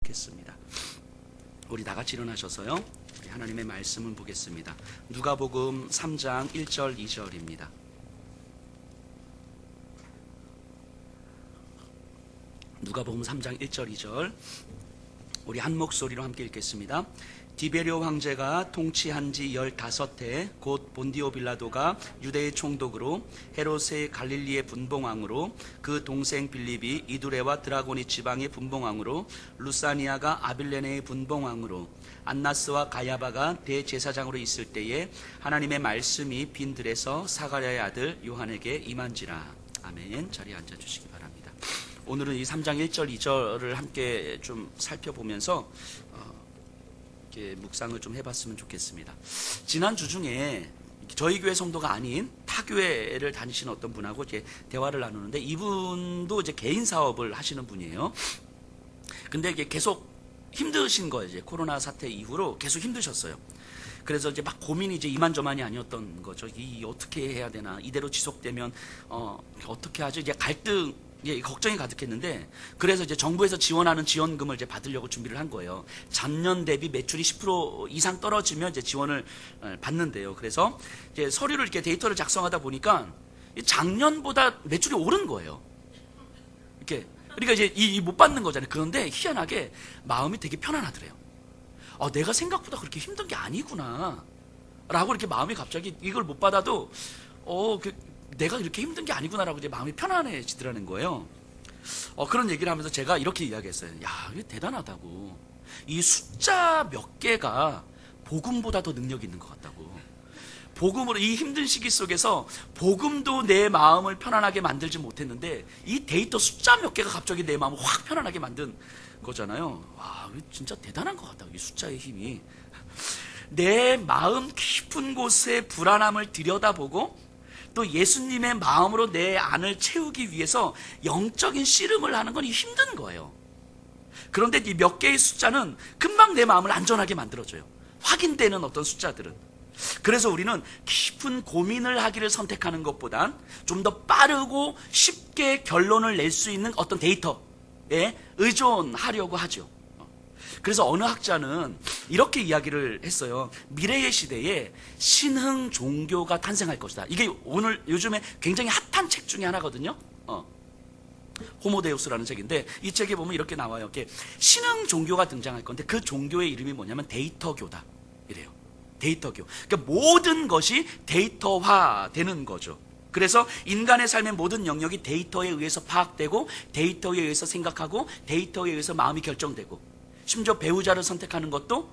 좋겠습니다. 우리 다 같이 일어나셔서요, 우리 하나님의 말씀을 보겠습니다. 누가복음 3장 1절 2절입니다. 누가복음 3장 1절 2절 우리 한 목소리로 함께 읽겠습니다. 디베리오 황제가 통치한 지 15해 곧 본디오 빌라도가 유대의 총독으로 헤롯의 갈릴리의 분봉왕으로 그 동생 빌립이 이두레와 드라고니 지방의 분봉왕으로 루사니아가 아빌레네의 분봉왕으로 안나스와 가야바가 대제사장으로 있을 때에 하나님의 말씀이 빈들에서 사가랴의 아들 요한에게 임한지라. 아멘. 자리에 앉아주시기 바랍니다. 오늘은 이 3장 1절 2절을 함께 좀 살펴보면서 묵상을 좀 해봤으면 좋겠습니다. 지난주 중에 저희 교회 성도가 아닌 타 교회를 다니시는 어떤 분하고 이제 대화를 나누는데, 이분도 이제 개인 사업을 하시는 분이에요. 근데 이게 계속 힘드신 거예요. 이제 코로나 사태 이후로 계속 힘드셨어요. 그래서 이제 막 고민이 이제 이만저만이 아니었던 거죠. 이 어떻게 해야 되나, 이대로 지속되면 어떻게 하죠? 이제 갈등, 걱정이 가득했는데, 그래서 이제 정부에서 지원하는 지원금을 이제 받으려고 준비를 한 거예요. 전년 대비 매출이 10% 이상 떨어지면 이제 지원을 받는데요. 그래서 이제 서류를 이렇게 데이터를 작성하다 보니까 작년보다 매출이 오른 거예요. 이렇게. 그러니까 이제 못 받는 거잖아요. 그런데 희한하게 마음이 되게 편안하더래요. 내가 생각보다 그렇게 힘든 게 아니구나 라고 이렇게 마음이 갑자기, 이걸 못 받아도 내가 이렇게 힘든 게 아니구나라고 이제 마음이 편안해지더라는 거예요. 그런 얘기를 하면서 제가 이렇게 이야기했어요. 야, 이게 대단하다고. 이 숫자 몇 개가 복음보다 더 능력이 있는 것 같다고. 복음으로 이 힘든 시기 속에서 복음도 내 마음을 편안하게 만들지 못했는데, 이 데이터 숫자 몇 개가 갑자기 내 마음을 확 편안하게 만든 거잖아요. 와, 진짜 대단한 것 같다고, 이 숫자의 힘이. 내 마음 깊은 곳에 불안함을 들여다보고 또 예수님의 마음으로 내 안을 채우기 위해서 영적인 씨름을 하는 건 힘든 거예요. 그런데 이 몇 개의 숫자는 금방 내 마음을 안전하게 만들어줘요. 확인되는 어떤 숫자들은. 그래서 우리는 깊은 고민을 하기를 선택하는 것보단 좀 더 빠르고 쉽게 결론을 낼 수 있는 어떤 데이터에 의존하려고 하죠. 그래서 어느 학자는 이렇게 이야기를 했어요. 미래의 시대에 신흥 종교가 탄생할 것이다. 이게 오늘 요즘에 굉장히 핫한 책 중에 하나거든요. 호모데우스라는 책인데, 이 책에 보면 이렇게 나와요. 이렇게 신흥 종교가 등장할 건데, 그 종교의 이름이 뭐냐면 데이터교다 이래요. 데이터교. 그러니까 모든 것이 데이터화 되는 거죠. 그래서 인간의 삶의 모든 영역이 데이터에 의해서 파악되고, 데이터에 의해서 생각하고, 데이터에 의해서 마음이 결정되고, 심지어 배우자를 선택하는 것도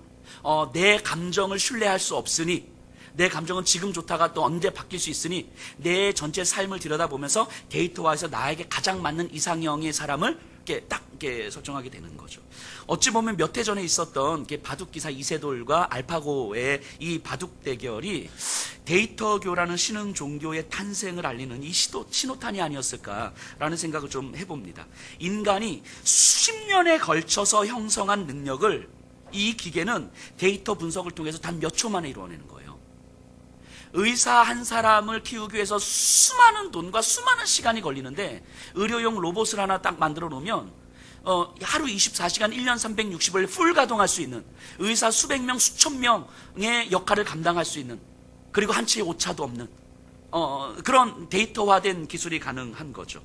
내 감정을 신뢰할 수 없으니, 내 감정은 지금 좋다가 또 언제 바뀔 수 있으니, 내 전체 삶을 들여다보면서 데이터화해서 나에게 가장 맞는 이상형의 사람을 딱 설정하게 되는 거죠. 어찌 보면 몇 해 전에 있었던 바둑기사 이세돌과 알파고의 이 바둑 대결이 데이터교라는 신흥 종교의 탄생을 알리는 이 신호탄이 아니었을까라는 생각을 좀 해봅니다. 인간이 수십 년에 걸쳐서 형성한 능력을 이 기계는 데이터 분석을 통해서 단 몇 초 만에 이루어내는 거예요. 의사 한 사람을 키우기 위해서 수많은 돈과 수많은 시간이 걸리는데, 의료용 로봇을 하나 딱 만들어 놓으면 하루 24시간 1년 360을 풀 가동할 수 있는, 의사 수백 명 수천 명의 역할을 감당할 수 있는, 그리고 한 치의 오차도 없는 그런 데이터화된 기술이 가능한 거죠.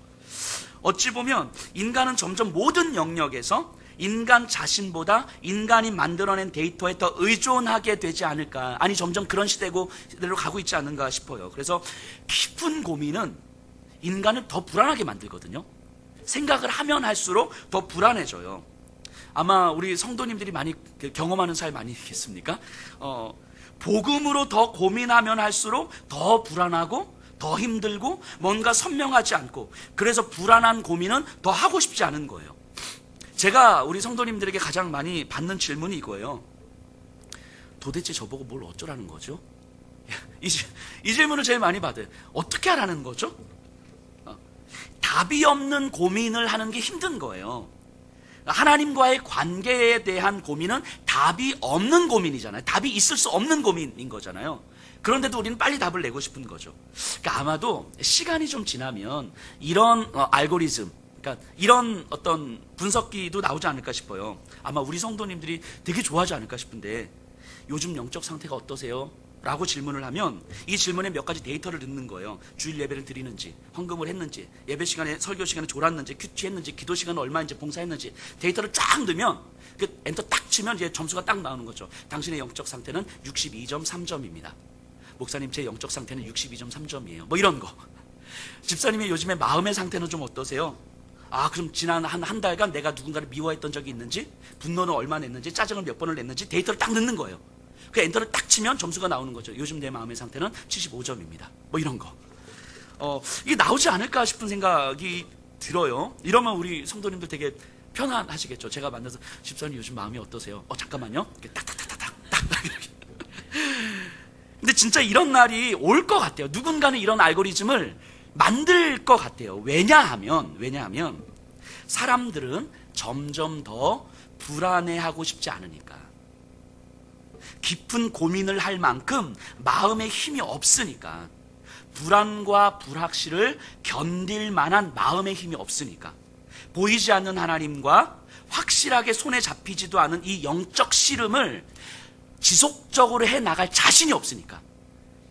어찌 보면 인간은 점점 모든 영역에서 인간 자신보다 인간이 만들어낸 데이터에 더 의존하게 되지 않을까, 아니 점점 그런 시대로 가고 있지 않는가 싶어요. 그래서 깊은 고민은 인간을 더 불안하게 만들거든요. 생각을 하면 할수록 더 불안해져요. 아마 우리 성도님들이 많이 경험하는 삶 아니겠습니까? 복음으로 더 고민하면 할수록 더 불안하고 더 힘들고 뭔가 선명하지 않고, 그래서 불안한 고민은 더 하고 싶지 않은 거예요. 제가 우리 성도님들에게 가장 많이 받는 질문이 이거예요. 도대체 저보고 뭘 어쩌라는 거죠? 이 질문을 제일 많이 받아요. 어떻게 하라는 거죠? 답이 없는 고민을 하는 게 힘든 거예요. 하나님과의 관계에 대한 고민은 답이 없는 고민이잖아요. 답이 있을 수 없는 고민인 거잖아요. 그런데도 우리는 빨리 답을 내고 싶은 거죠. 그러니까 아마도 시간이 좀 지나면 이런 알고리즘, 그러니까 이런 어떤 분석기도 나오지 않을까 싶어요. 아마 우리 성도님들이 되게 좋아하지 않을까 싶은데, 요즘 영적 상태가 어떠세요? 라고 질문을 하면 이 질문에 몇 가지 데이터를 넣는 거예요. 주일 예배를 드리는지, 헌금을 했는지, 예배 시간에, 설교 시간에 졸았는지, 큐티했는지, 기도 시간은 얼마인지, 봉사했는지 데이터를 쫙 넣으면 그 엔터 딱 치면 이제 점수가 딱 나오는 거죠. 당신의 영적 상태는 62.3점입니다. 목사님, 제 영적 상태는 62.3점이에요. 뭐 이런 거. 집사님의 요즘에 마음의 상태는 좀 어떠세요? 아, 그럼 지난 한 달간 내가 누군가를 미워했던 적이 있는지, 분노는 얼마나 냈는지, 짜증을 몇 번을 냈는지 데이터를 딱 넣는 거예요. 그 엔터를 딱 치면 점수가 나오는 거죠. 요즘 내 마음의 상태는 75점입니다. 뭐 이런 거. 이게 나오지 않을까 싶은 생각이 들어요. 이러면 우리 성도님들 되게 편안하시겠죠. 제가 만나서 집사님 요즘 마음이 어떠세요? 잠깐만요. 이렇게 딱딱딱딱딱 이렇게. 근데 진짜 이런 날이 올 것 같아요. 누군가는 이런 알고리즘을 만들 것 같아요. 왜냐하면 사람들은 점점 더 불안해하고 싶지 않으니까. 깊은 고민을 할 만큼 마음에 힘이 없으니까. 불안과 불확실을 견딜 만한 마음의 힘이 없으니까. 보이지 않는 하나님과 확실하게 손에 잡히지도 않은 이 영적 씨름을 지속적으로 해나갈 자신이 없으니까.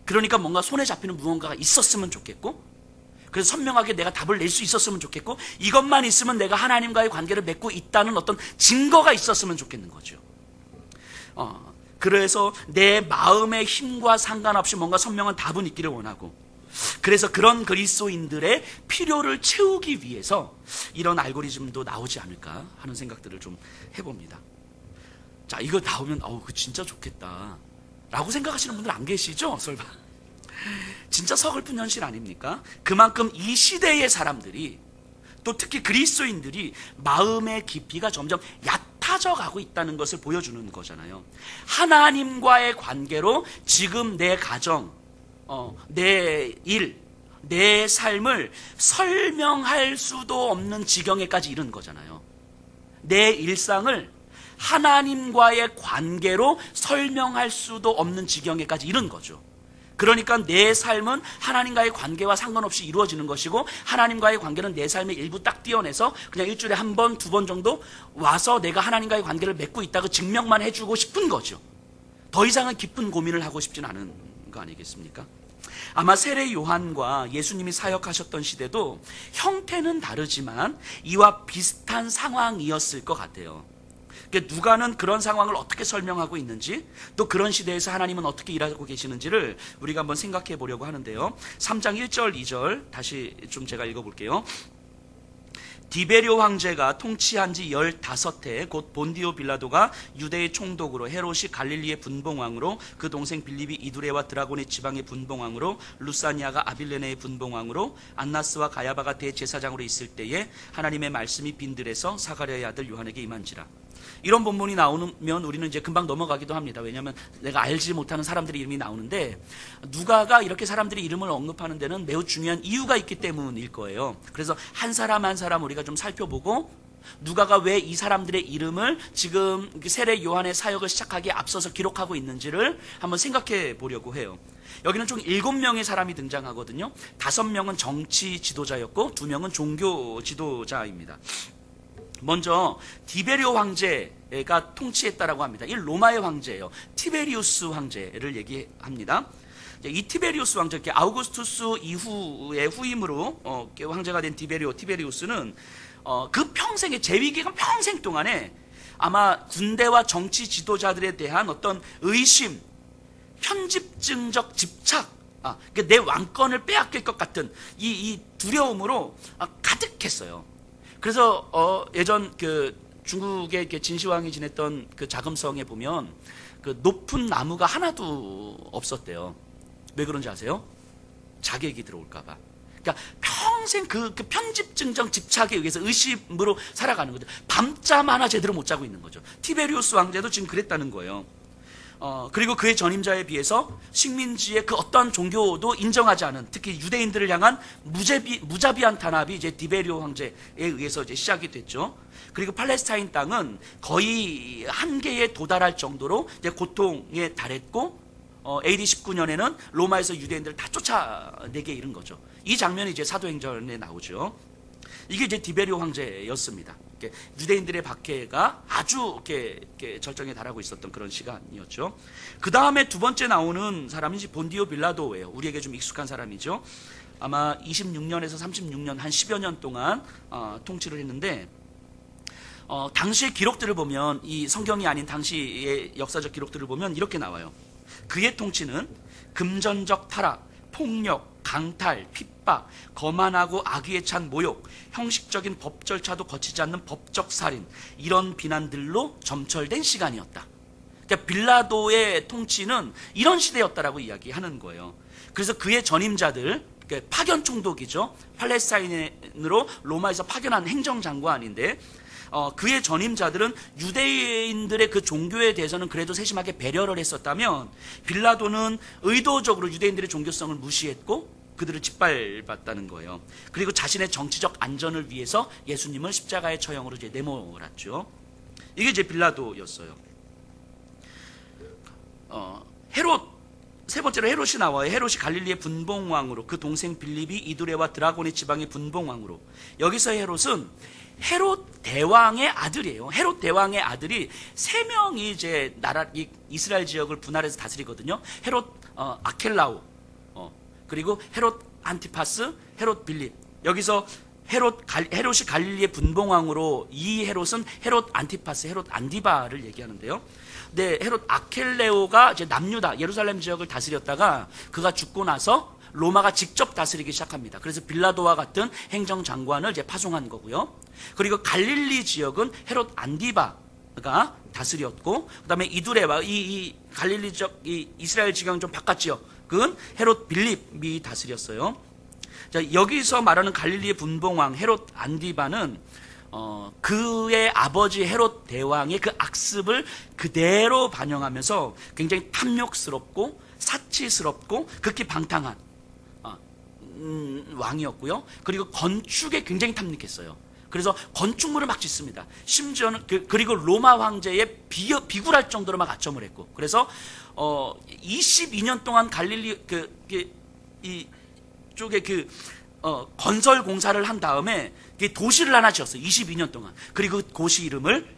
그러니까 뭔가 손에 잡히는 무언가가 있었으면 좋겠고, 그래서 선명하게 내가 답을 낼 수 있었으면 좋겠고, 이것만 있으면 내가 하나님과의 관계를 맺고 있다는 어떤 증거가 있었으면 좋겠는 거죠. 그래서 내 마음의 힘과 상관없이 뭔가 선명한 답은 있기를 원하고, 그래서 그런 그리스도인들의 필요를 채우기 위해서 이런 알고리즘도 나오지 않을까 하는 생각들을 좀 해봅니다. 자, 이거 나오면 그거 진짜 좋겠다 라고 생각하시는 분들 안 계시죠? 설마. 진짜 서글픈 현실 아닙니까? 그만큼 이 시대의 사람들이, 또 특히 그리스도인들이 마음의 깊이가 점점 얕아져 가고 있다는 것을 보여주는 거잖아요. 하나님과의 관계로 지금 내 가정, 내 일, 내 삶을 설명할 수도 없는 지경에까지 이른 거잖아요. 내 일상을 하나님과의 관계로 설명할 수도 없는 지경에까지 이른 거죠. 그러니까 내 삶은 하나님과의 관계와 상관없이 이루어지는 것이고, 하나님과의 관계는 내 삶의 일부 딱 띄어내서 그냥 일주일에 한 번, 두 번 정도 와서 내가 하나님과의 관계를 맺고 있다고 증명만 해주고 싶은 거죠. 더 이상은 깊은 고민을 하고 싶지는 않은 거 아니겠습니까? 아마 세례 요한과 예수님이 사역하셨던 시대도 형태는 다르지만 이와 비슷한 상황이었을 것 같아요. 누가는 그런 상황을 어떻게 설명하고 있는지, 또 그런 시대에서 하나님은 어떻게 일하고 계시는지를 우리가 한번 생각해 보려고 하는데요. 3장 1절 2절 다시 좀 제가 읽어볼게요. 디베리오 황제가 통치한 지 15해 곧 본디오 빌라도가 유대의 총독으로, 헤롯이 갈릴리의 분봉왕으로, 그 동생 빌립이 이두레와 드라곤의 지방의 분봉왕으로, 루사니아가 아빌레네의 분봉왕으로, 안나스와 가야바가 대제사장으로 있을 때에 하나님의 말씀이 빈들에서 사가랴의 아들 요한에게 임한지라. 이런 본문이 나오면 우리는 이제 금방 넘어가기도 합니다. 왜냐하면 내가 알지 못하는 사람들의 이름이 나오는데, 누가가 이렇게 사람들의 이름을 언급하는 데는 매우 중요한 이유가 있기 때문일 거예요. 그래서 한 사람 한 사람 우리가 좀 살펴보고, 누가가 왜 이 사람들의 이름을 지금 세례 요한의 사역을 시작하기에 앞서서 기록하고 있는지를 한번 생각해 보려고 해요. 여기는 총 7명의 사람이 등장하거든요. 5명은 정치 지도자였고 2명은 종교 지도자입니다. 먼저 디베리오 황제가 통치했다라고 합니다. 이 로마의 황제예요. 티베리우스 황제를 얘기합니다. 이 티베리우스 황제, 아우구스투스 이후의 후임으로 황제가 된 티베리우스는 그 평생의 재위기간 평생 동안에 아마 군대와 정치 지도자들에 대한 어떤 의심, 편집증적 집착, 내 왕권을 빼앗길 것 같은 이 두려움으로 가득했어요. 그래서 예전 그 중국의 진시황이 지냈던 그 자금성에 보면 그 높은 나무가 하나도 없었대요. 왜 그런지 아세요? 자객이 들어올까봐. 그러니까 평생 그 편집증적 집착에 의해서 의심으로 살아가는 거죠. 밤잠 하나 제대로 못 자고 있는 거죠. 티베리우스 왕제도 지금 그랬다는 거예요. 그리고 그의 전임자에 비해서 식민지의 그 어떤 종교도 인정하지 않은, 특히 유대인들을 향한 무자비한 탄압이 이제 디베리오 황제에 의해서 이제 시작이 됐죠. 그리고 팔레스타인 땅은 거의 한계에 도달할 정도로 이제 고통에 달했고, AD 19년에는 로마에서 유대인들을 다 쫓아내게 이른 거죠. 이 장면이 이제 사도행전에 나오죠. 이게 이제 디베리오 황제였습니다. 유대인들의 박해가 아주 이렇게 절정에 달하고 있었던 그런 시간이었죠. 그 다음에 두 번째 나오는 사람이 본디오 빌라도예요. 우리에게 좀 익숙한 사람이죠. 아마 26년에서 36년, 한 10여 년 동안 통치를 했는데, 당시의 기록들을 보면, 이 성경이 아닌 당시의 역사적 기록들을 보면 이렇게 나와요. 그의 통치는 금전적 타락, 폭력, 강탈, 핍박, 거만하고 악의에 찬 모욕, 형식적인 법 절차도 거치지 않는 법적 살인, 이런 비난들로 점철된 시간이었다. 그러니까 빌라도의 통치는 이런 시대였다라고 이야기하는 거예요. 그래서 그의 전임자들, 파견 총독이죠. 팔레스타인으로 로마에서 파견한 행정장관인데, 그의 전임자들은 유대인들의 그 종교에 대해서는 그래도 세심하게 배려를 했었다면, 빌라도는 의도적으로 유대인들의 종교성을 무시했고 그들을 짓밟았다는 거예요. 그리고 자신의 정치적 안전을 위해서 예수님을 십자가의 처형으로 이제 내몰았죠. 이게 이제 빌라도였어요. 헤롯, 세 번째로 헤롯이 나와요. 헤롯이 갈릴리의 분봉왕으로, 그 동생 빌립이 이두레와 드라고니 지방의 분봉왕으로. 여기서 헤롯은 헤롯 대왕의 아들이에요. 헤롯 대왕의 아들이 세 명이 이제 이스라엘 지역을 분할해서 다스리거든요. 헤롯 아켈라오, 그리고 헤롯 안티파스, 헤롯 빌립. 여기서 헤롯이 갈릴리의 분봉왕으로, 이 헤롯은 헤롯 안티파스, 헤롯 안디바를 얘기하는데요. 네, 헤롯 아켈레오가 이제 남유다, 예루살렘 지역을 다스렸다가 그가 죽고 나서 로마가 직접 다스리기 시작합니다. 그래서 빌라도와 같은 행정장관을 이제 파송한 거고요. 그리고 갈릴리 지역은 헤롯 안디바가 다스렸고, 그 다음에 이두레와 이 갈릴리 지역, 이 이스라엘 지경 좀 바깥 지역은 헤롯 빌립이 다스렸어요. 자, 여기서 말하는 갈릴리의 분봉왕 헤롯 안디바는 그의 아버지 헤롯 대왕의 그 악습을 그대로 반영하면서 굉장히 탐욕스럽고 사치스럽고 극히 방탕한 왕이었고요. 그리고 건축에 굉장히 탐닉했어요. 그래서 건축물을 막 짓습니다. 심지어는 그리고 로마 황제의 비굴할 정도로 막 아첨을 했고, 그래서 22년 동안 갈릴리 이쪽에 건설 공사를 한 다음에 도시를 하나 지었어요. 22년 동안. 그리고 그 도시 이름을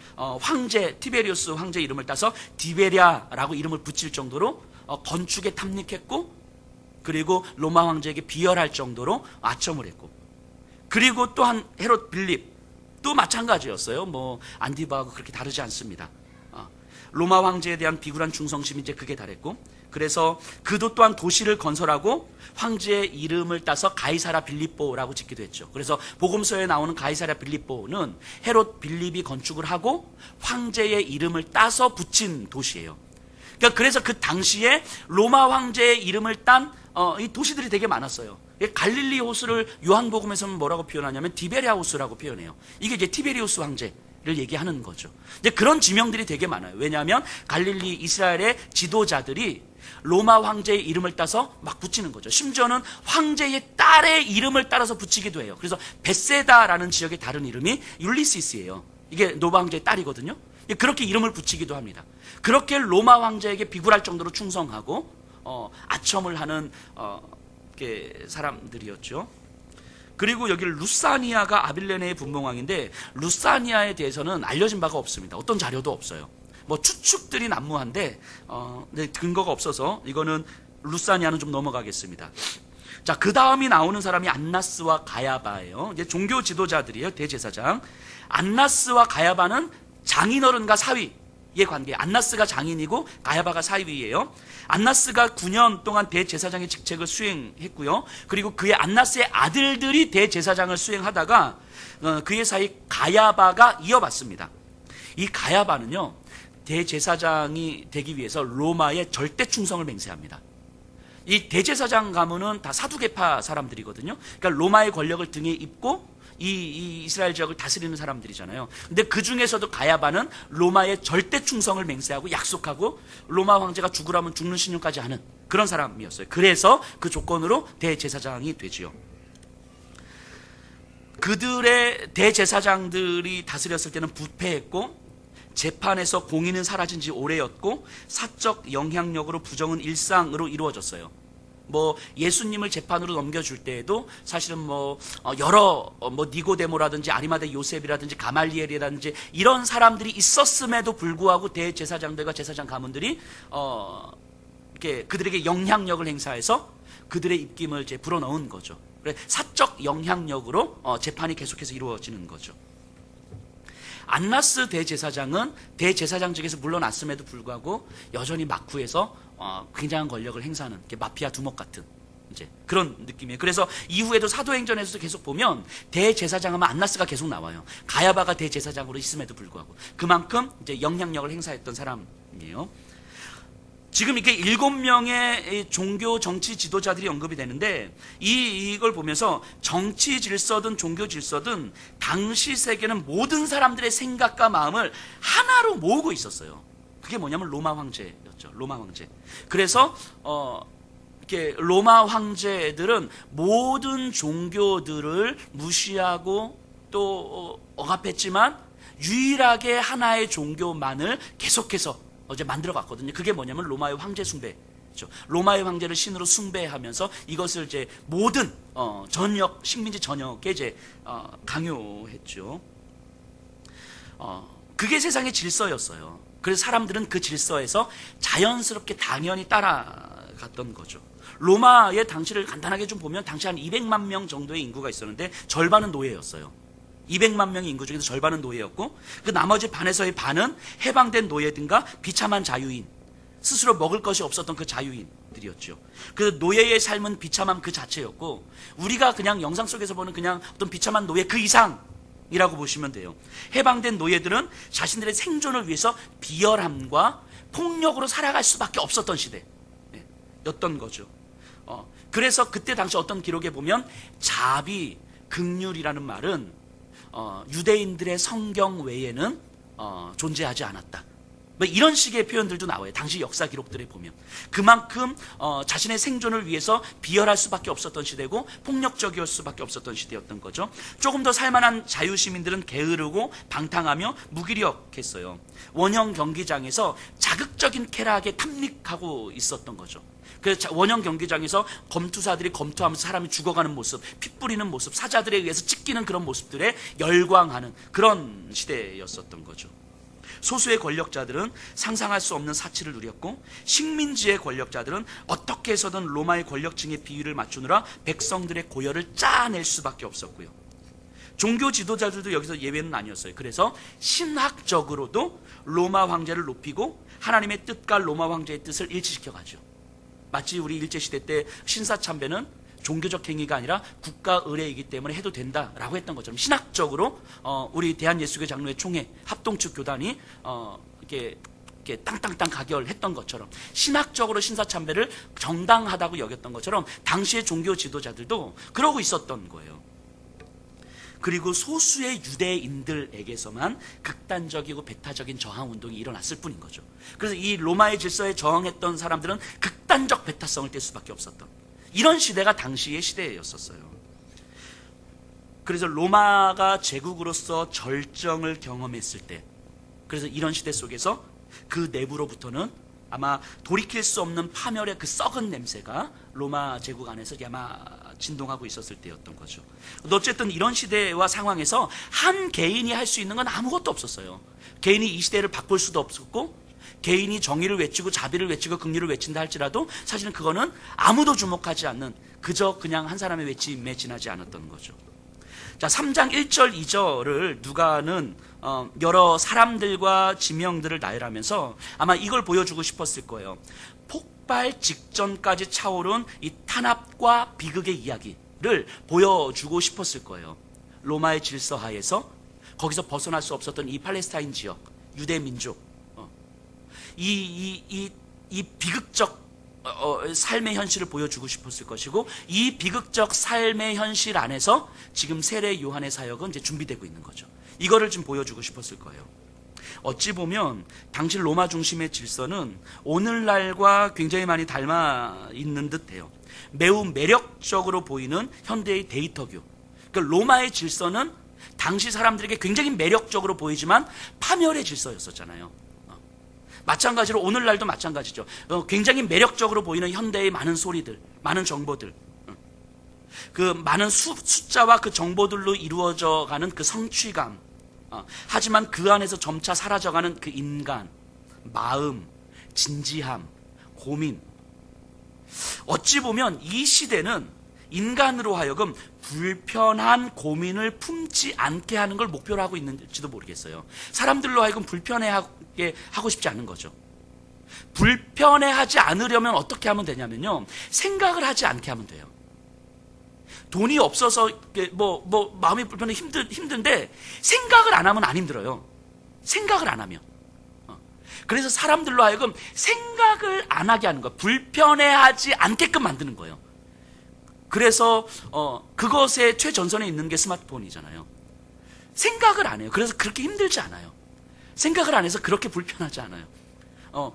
티베리우스 황제 이름을 따서 디베리아라고 이름을 붙일 정도로 건축에 탐닉했고, 그리고 로마 황제에게 비열할 정도로 아첨을 했고, 그리고 또한 헤롯 빌립도 마찬가지였어요. 뭐 안디바하고 그렇게 다르지 않습니다. 로마 황제에 대한 비굴한 충성심이 이제 극에 달했고, 그래서 그도 또한 도시를 건설하고 황제의 이름을 따서 가이사라 빌립보라고 짓기도 했죠. 그래서 복음서에 나오는 가이사라 빌립보는 헤롯 빌립이 건축을 하고 황제의 이름을 따서 붙인 도시예요. 그러니까 그래서 그 당시에 로마 황제의 이름을 딴 이 도시들이 되게 많았어요. 갈릴리 호수를 요한복음에서는 뭐라고 표현하냐면 디베리아 호수라고 표현해요. 이게 이제 티베리우스 황제를 얘기하는 거죠. 이제 그런 지명들이 되게 많아요. 왜냐하면 갈릴리 이스라엘의 지도자들이 로마 황제의 이름을 따서 막 붙이는 거죠. 심지어는 황제의 딸의 이름을 따라서 붙이기도 해요. 그래서 베세다라는 지역의 다른 이름이 율리시스예요. 이게 로마 황제의 딸이거든요. 그렇게 이름을 붙이기도 합니다. 그렇게 로마 황제에게 비굴할 정도로 충성하고 아첨을 하는 사람들이었죠. 그리고 여기 루사니아가 아빌레네의 분봉왕인데, 루사니아에 대해서는 알려진 바가 없습니다. 어떤 자료도 없어요. 뭐 추측들이 난무한데 근거가 없어서 이거는 루사니아는 좀 넘어가겠습니다. 자, 그 다음이 나오는 사람이 안나스와 가야바예요. 이제 종교 지도자들이에요. 대제사장. 안나스와 가야바는 장인어른과 사위의 관계. 안나스가 장인이고 가야바가 사위예요. 안나스가 9년 동안 대제사장의 직책을 수행했고요. 그리고 그의 안나스의 아들들이 대제사장을 수행하다가 그의 사이 가야바가 이어받습니다. 이 가야바는요, 대제사장이 되기 위해서 로마의 절대 충성을 맹세합니다. 이 대제사장 가문은 다 사두개파 사람들이거든요. 그러니까 로마의 권력을 등에 입고 이 이스라엘 지역을 다스리는 사람들이잖아요. 근데 그 중에서도 가야바는 로마의 절대 충성을 맹세하고 약속하고 로마 황제가 죽으라면 죽는 신용까지 하는 그런 사람이었어요. 그래서 그 조건으로 대제사장이 되지요. 그들의 대제사장들이 다스렸을 때는 부패했고, 재판에서 공의는 사라진 지 오래였고, 사적 영향력으로 부정은 일상으로 이루어졌어요. 뭐 예수님을 재판으로 넘겨줄 때에도 사실은 여러 니고데모라든지 아리마대 요셉이라든지 가말리엘이라든지 이런 사람들이 있었음에도 불구하고 대제사장들과 제사장 가문들이 이렇게 그들에게 영향력을 행사해서 그들의 입김을 이제 불어넣은 거죠. 그래 사적 영향력으로 재판이 계속해서 이루어지는 거죠. 안나스 대제사장은 대제사장직에서 물러났음에도 불구하고 여전히 마쿠에서 굉장한 권력을 행사하는 마피아 두목 같은 이제 그런 느낌이에요. 그래서 이후에도 사도행전에서도 계속 보면 대제사장하면 안나스가 계속 나와요. 가야바가 대제사장으로 있음에도 불구하고 그만큼 이제 영향력을 행사했던 사람이에요. 지금 이렇게 7명의 종교 정치 지도자들이 언급이 되는데 이걸 보면서 정치 질서든 종교 질서든 당시 세계는 모든 사람들의 생각과 마음을 하나로 모으고 있었어요. 그게 뭐냐면 로마 황제였죠. 로마 황제. 그래서 이렇게 로마 황제들은 모든 종교들을 무시하고 또 억압했지만 유일하게 하나의 종교만을 계속해서 어제 만들어 갔거든요. 그게 뭐냐면 로마의 황제 숭배죠. 로마의 황제를 신으로 숭배하면서 이것을 이제 모든 전역 식민지 전역에 이제 강요했죠. 그게 세상의 질서였어요. 그래서 사람들은 그 질서에서 자연스럽게 당연히 따라갔던 거죠. 로마의 당시를 간단하게 좀 보면 당시 한 200만 명 정도의 인구가 있었는데 절반은 노예였어요. 200만 명의 인구 중에서 절반은 노예였고 그 나머지 반에서의 반은 해방된 노예든가 비참한 자유인, 스스로 먹을 것이 없었던 그 자유인들이었죠. 그 노예의 삶은 비참함 그 자체였고 우리가 그냥 영상 속에서 보는 그냥 어떤 비참한 노예 그 이상이라고 보시면 돼요. 해방된 노예들은 자신들의 생존을 위해서 비열함과 폭력으로 살아갈 수밖에 없었던 시대였던 거죠. 그래서 그때 당시 어떤 기록에 보면 자비, 긍휼이라는 말은 유대인들의 성경 외에는 존재하지 않았다. 뭐 이런 식의 표현들도 나와요. 당시 역사 기록들에 보면 그만큼 자신의 생존을 위해서 비열할 수밖에 없었던 시대고 폭력적이었을 수밖에 없었던 시대였던 거죠. 조금 더 살만한 자유시민들은 게으르고 방탕하며 무기력했어요. 원형 경기장에서 자극적인 쾌락에 탐닉하고 있었던 거죠. 그 원형 경기장에서 검투사들이 검투하면서 사람이 죽어가는 모습, 피 뿌리는 모습, 사자들에 의해서 찢기는 그런 모습들에 열광하는 그런 시대였었던 거죠. 소수의 권력자들은 상상할 수 없는 사치를 누렸고 식민지의 권력자들은 어떻게 해서든 로마의 권력층의 비율을 맞추느라 백성들의 고열을 짜낼 수밖에 없었고요. 종교 지도자들도 여기서 예외는 아니었어요. 그래서 신학적으로도 로마 황제를 높이고 하나님의 뜻과 로마 황제의 뜻을 일치시켜가죠. 마치 우리 일제시대 때 신사참배는 종교적 행위가 아니라 국가 의례이기 때문에 해도 된다라고 했던 것처럼 신학적으로 우리 대한예수교 장로회 총회 합동측 교단이 이렇게 땅땅땅 가결했던 것처럼 신학적으로 신사참배를 정당하다고 여겼던 것처럼 당시의 종교 지도자들도 그러고 있었던 거예요. 그리고 소수의 유대인들에게서만 극단적이고 배타적인 저항운동이 일어났을 뿐인 거죠. 그래서 이 로마의 질서에 저항했던 사람들은 극단적 배타성을 띨 수밖에 없었던 이런 시대가 당시의 시대였었어요. 그래서 로마가 제국으로서 절정을 경험했을 때 그래서 이런 시대 속에서 그 내부로부터는 아마 돌이킬 수 없는 파멸의 그 썩은 냄새가 로마 제국 안에서 아마 진동하고 있었을 때였던 거죠. 어쨌든 이런 시대와 상황에서 한 개인이 할 수 있는 건 아무것도 없었어요. 개인이 이 시대를 바꿀 수도 없었고 개인이 정의를 외치고 자비를 외치고 긍휼을 외친다 할지라도 사실은 그거는 아무도 주목하지 않는 그저 그냥 한 사람의 외침에 지나지 않았던 거죠. 자, 3장 1절 2절을 누가는 여러 사람들과 지명들을 나열하면서 아마 이걸 보여주고 싶었을 거예요. 폭발 직전까지 차오른 이 탄압과 비극의 이야기를 보여주고 싶었을 거예요. 로마의 질서 하에서 거기서 벗어날 수 없었던 이 팔레스타인 지역, 유대 민족, 이 비극적 삶의 현실을 보여주고 싶었을 것이고 이 비극적 삶의 현실 안에서 지금 세례 요한의 사역은 이제 준비되고 있는 거죠. 이거를 좀 보여주고 싶었을 거예요. 어찌 보면 당시 로마 중심의 질서는 오늘날과 굉장히 많이 닮아 있는 듯해요. 매우 매력적으로 보이는 현대의 데이터교. 그러니까 로마의 질서는 당시 사람들에게 굉장히 매력적으로 보이지만 파멸의 질서였었잖아요. 마찬가지로 오늘날도 마찬가지죠. 굉장히 매력적으로 보이는 현대의 많은 소리들, 많은 정보들, 그 많은 숫자와 그 정보들로 이루어져 가는 그 성취감, 하지만 그 안에서 점차 사라져가는 그 인간, 마음, 진지함, 고민. 어찌 보면 이 시대는 인간으로 하여금 불편한 고민을 품지 않게 하는 걸 목표로 하고 있는지도 모르겠어요. 사람들로 하여금 불편해하게 하고 싶지 않은 거죠. 불편해하지 않으려면 어떻게 하면 되냐면요, 생각을 하지 않게 하면 돼요. 돈이 없어서 마음이 불편해 힘든데 생각을 안 하면 안 힘들어요. 생각을 안 하면. 그래서 사람들로 하여금 생각을 안 하게 하는 거예요. 불편해하지 않게끔 만드는 거예요. 그래서 그것의 최전선에 있는 게 스마트폰이잖아요. 생각을 안 해요. 그래서 그렇게 힘들지 않아요. 생각을 안 해서 그렇게 불편하지 않아요.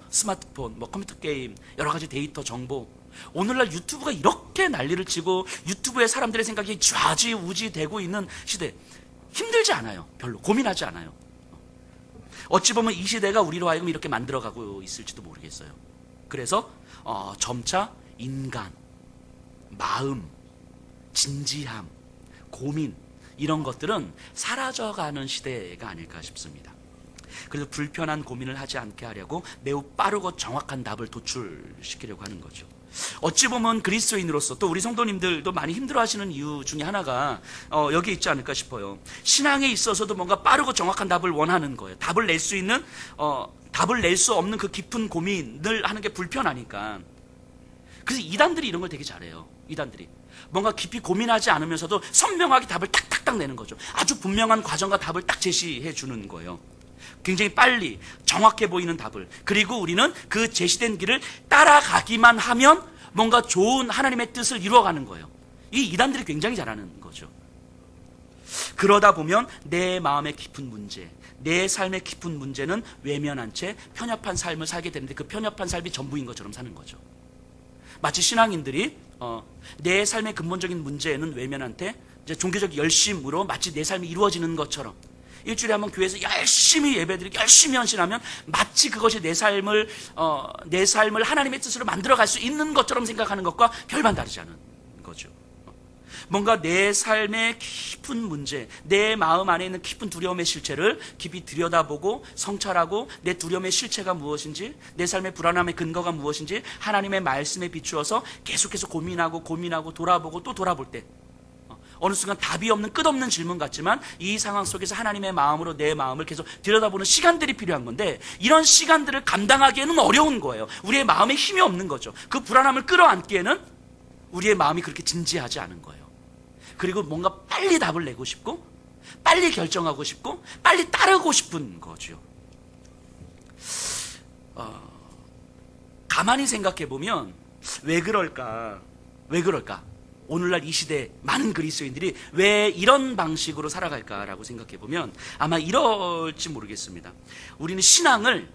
스마트폰, 컴퓨터 게임, 여러 가지 데이터, 정보. 오늘날 유튜브가 이렇게 난리를 치고 유튜브에 사람들의 생각이 좌지우지 되고 있는 시대. 힘들지 않아요. 별로 고민하지 않아요. 어찌 보면 이 시대가 우리로 하여금 이렇게 만들어가고 있을지도 모르겠어요. 그래서 점차 인간, 마음, 진지함, 고민, 이런 것들은 사라져가는 시대가 아닐까 싶습니다. 그래서 불편한 고민을 하지 않게 하려고 매우 빠르고 정확한 답을 도출시키려고 하는 거죠. 어찌 보면 그리스도인으로서 또 우리 성도님들도 많이 힘들어하시는 이유 중에 하나가 여기 있지 않을까 싶어요. 신앙에 있어서도 뭔가 빠르고 정확한 답을 원하는 거예요. 답을 낼 수 있는 답을 낼 수 없는 그 깊은 고민을 하는 게 불편하니까. 그래서 이단들이 이런 걸 되게 잘해요. 이단들이 뭔가 깊이 고민하지 않으면서도 선명하게 답을 탁탁탁 내는 거죠. 아주 분명한 과정과 답을 딱 제시해 주는 거예요. 굉장히 빨리 정확해 보이는 답을. 그리고 우리는 그 제시된 길을 따라가기만 하면 뭔가 좋은 하나님의 뜻을 이루어가는 거예요. 이 이단들이 굉장히 잘하는 거죠. 그러다 보면 내 마음의 깊은 문제, 내 삶의 깊은 문제는 외면한 채 편협한 삶을 살게 되는데 그 편협한 삶이 전부인 것처럼 사는 거죠. 마치 신앙인들이 내 삶의 근본적인 문제는 외면한 채 이제 종교적 열심으로 마치 내 삶이 이루어지는 것처럼 일주일에 한번 교회에서 열심히 예배드리고 열심히 헌신하면 마치 그것이 내 삶을 하나님의 뜻으로 만들어갈 수 있는 것처럼 생각하는 것과 별반 다르지 않은 거죠. 뭔가 내 삶의 깊은 문제, 내 마음 안에 있는 깊은 두려움의 실체를 깊이 들여다보고 성찰하고 내 두려움의 실체가 무엇인지, 내 삶의 불안함의 근거가 무엇인지 하나님의 말씀에 비추어서 계속해서 고민하고 돌아보고 또 돌아볼 때 어느 순간 답이 없는 끝없는 질문 같지만 이 상황 속에서 하나님의 마음으로 내 마음을 계속 들여다보는 시간들이 필요한 건데 이런 시간들을 감당하기에는 어려운 거예요. 우리의 마음에 힘이 없는 거죠. 그 불안함을 끌어안기에는 우리의 마음이 그렇게 진지하지 않은 거예요. 그리고 뭔가 빨리 답을 내고 싶고 빨리 결정하고 싶고 빨리 따르고 싶은 거죠. 가만히 생각해 보면 왜 그럴까? 오늘날 이 시대 많은 그리스도인들이 왜 이런 방식으로 살아갈까라고 생각해 보면 아마 이럴지 모르겠습니다. 우리는 신앙을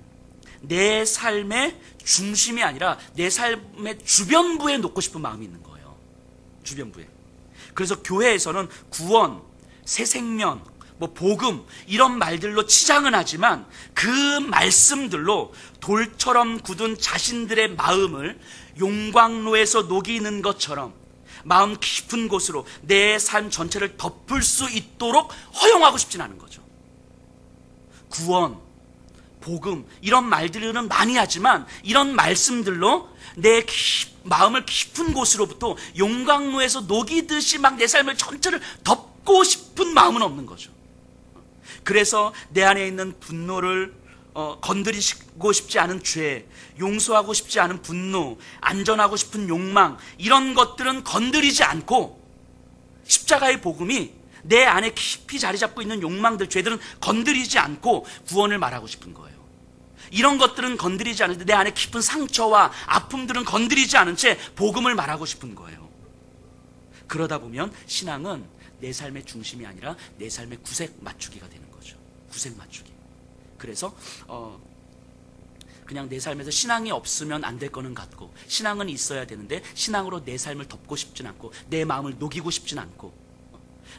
내 삶의 중심이 아니라 내 삶의 주변부에 놓고 싶은 마음이 있는 거예요. 주변부에. 그래서 교회에서는 구원, 새 생명, 복음 이런 말들로 치장은 하지만 그 말씀들로 돌처럼 굳은 자신들의 마음을 용광로에서 녹이는 것처럼 마음 깊은 곳으로 내 삶 전체를 덮을 수 있도록 허용하고 싶진 않은 거죠. 구원, 복음 이런 말들은 많이 하지만 이런 말씀들로 내 마음을 깊은 곳으로부터 용광로에서 녹이듯이 막 내 삶을 전체를 덮고 싶은 마음은 없는 거죠. 그래서 내 안에 있는 분노를 건드리고 싶지 않은 죄, 용서하고 싶지 않은 분노, 안전하고 싶은 욕망 이런 것들은 건드리지 않고 십자가의 복음이 내 안에 깊이 자리 잡고 있는 욕망들, 죄들은 건드리지 않고 구원을 말하고 싶은 거예요. 이런 것들은 건드리지 않은데 내 안에 깊은 상처와 아픔들은 건드리지 않은 채 복음을 말하고 싶은 거예요. 그러다 보면 신앙은 내 삶의 중심이 아니라 내 삶의 구색 맞추기가 되는 거죠. 구색 맞추기. 그래서 그냥 내 삶에서 신앙이 없으면 안 될 거는 같고 신앙은 있어야 되는데 신앙으로 내 삶을 덮고 싶진 않고 내 마음을 녹이고 싶진 않고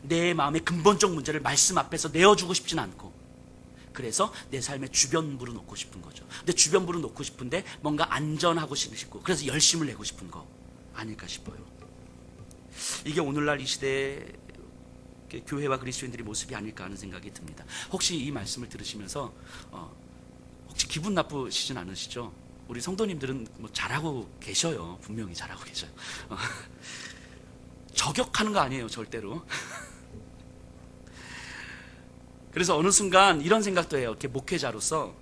내 마음의 근본적 문제를 말씀 앞에서 내어주고 싶진 않고 그래서 내 삶의 주변부로 놓고 싶은 거죠. 근데 주변부로 놓고 싶은데 뭔가 안전하고 싶고 그래서 열심을 내고 싶은 거 아닐까 싶어요. 이게 오늘날 이 시대의 교회와 그리스도인들의 모습이 아닐까 하는 생각이 듭니다. 혹시 이 말씀을 들으시면서 혹시 기분 나쁘시진 않으시죠? 우리 성도님들은 뭐 잘하고 계셔요. 분명히 잘하고 계셔요. 저격하는 거 아니에요, 절대로. 그래서 어느 순간 이런 생각도 해요. 이렇게 목회자로서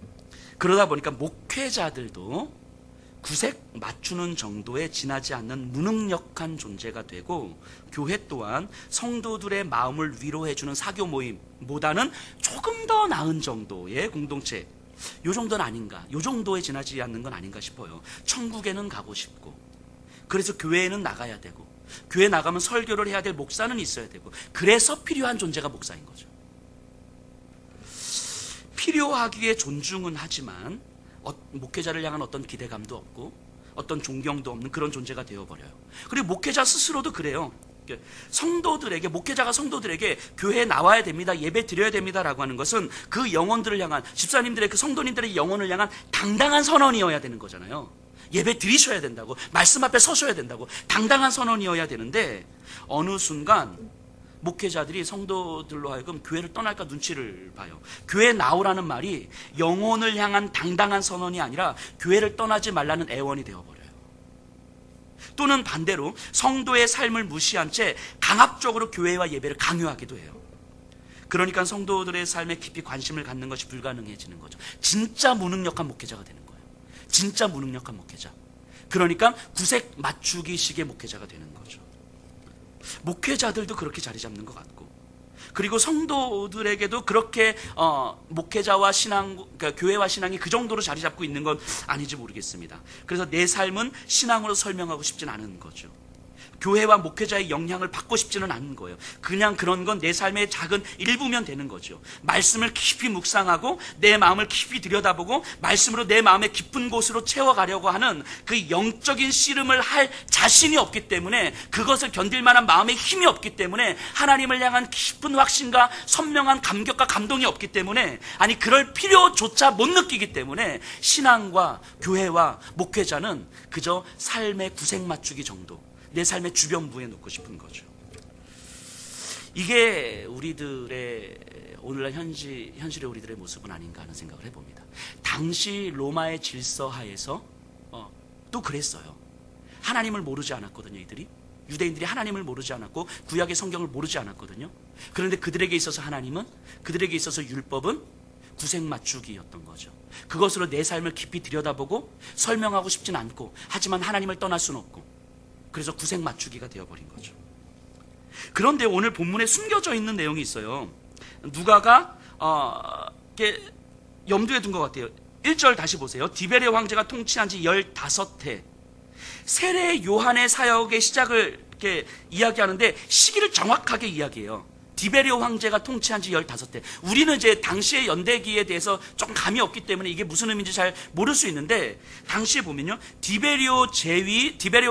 그러다 보니까 목회자들도 구색 맞추는 정도에 지나지 않는 무능력한 존재가 되고, 교회 또한 성도들의 마음을 위로해주는 사교 모임보다는 조금 더 나은 정도의 공동체, 요 정도는 아닌가, 요 정도에 지나지 않는 건 아닌가 싶어요. 천국에는 가고 싶고, 그래서 교회에는 나가야 되고, 교회 나가면 설교를 해야 될 목사는 있어야 되고, 그래서 필요한 존재가 목사인 거죠. 필요하기에 존중은 하지만 목회자를 향한 어떤 기대감도 없고 어떤 존경도 없는 그런 존재가 되어버려요. 그리고 목회자 스스로도 그래요. 성도들에게, 목회자가 성도들에게 교회에 나와야 됩니다, 예배 드려야 됩니다라고 하는 것은 그 영혼들을 향한, 집사님들의, 그 성도님들의 영혼을 향한 당당한 선언이어야 되는 거잖아요. 예배 드리셔야 된다고, 말씀 앞에 서셔야 된다고, 당당한 선언이어야 되는데, 어느 순간 목회자들이 성도들로 하여금 교회를 떠날까 눈치를 봐요. 교회에 나오라는 말이 영혼을 향한 당당한 선언이 아니라 교회를 떠나지 말라는 애원이 되어버려요. 또는 반대로 성도의 삶을 무시한 채 강압적으로 교회와 예배를 강요하기도 해요. 그러니까 성도들의 삶에 깊이 관심을 갖는 것이 불가능해지는 거죠. 진짜 무능력한 목회자가 되는 거예요. 진짜 무능력한 목회자. 그러니까 구색 맞추기식의 목회자가 되는 거죠. 목회자들도 그렇게 자리 잡는 것 같고, 그리고 성도들에게도 그렇게 목회자와 신앙, 그러니까 교회와 신앙이 그 정도로 자리 잡고 있는 건 아닌지 모르겠습니다. 그래서 내 삶은 신앙으로 설명하고 싶진 않은 거죠. 교회와 목회자의 영향을 받고 싶지는 않은 거예요. 그냥 그런 건 내 삶의 작은 일부면 되는 거죠. 말씀을 깊이 묵상하고 내 마음을 깊이 들여다보고 말씀으로 내 마음의 깊은 곳으로 채워가려고 하는 그 영적인 씨름을 할 자신이 없기 때문에, 그것을 견딜 만한 마음의 힘이 없기 때문에, 하나님을 향한 깊은 확신과 선명한 감격과 감동이 없기 때문에, 아니 그럴 필요조차 못 느끼기 때문에 신앙과 교회와 목회자는 그저 삶의 구색 맞추기 정도, 내 삶의 주변부에 놓고 싶은 거죠. 이게 우리들의 오늘날 현실의 우리들의 모습은 아닌가 하는 생각을 해봅니다. 당시 로마의 질서 하에서 또 그랬어요. 하나님을 모르지 않았거든요. 이들이, 유대인들이 하나님을 모르지 않았고 구약의 성경을 모르지 않았거든요. 그런데 그들에게 있어서 하나님은, 그들에게 있어서 율법은 구색 맞추기였던 거죠. 그것으로 내 삶을 깊이 들여다보고 설명하고 싶진 않고, 하지만 하나님을 떠날 수는 없고, 그래서 구색 맞추기가 되어버린 거죠. 그런데 오늘 본문에 숨겨져 있는 내용이 있어요. 누가가 염두에 둔 것 같아요. 1절 다시 보세요. 디베레 황제가 통치한 지 15해, 세례 요한의 사역의 시작을 이렇게 이야기하는데 시기를 정확하게 이야기해요. 디베리오 황제가 통치한 지 15해. 우리는 이제 당시의 연대기에 대해서 조금 감이 없기 때문에 이게 무슨 의미인지 잘 모를 수 있는데, 당시에 보면요, 디베리오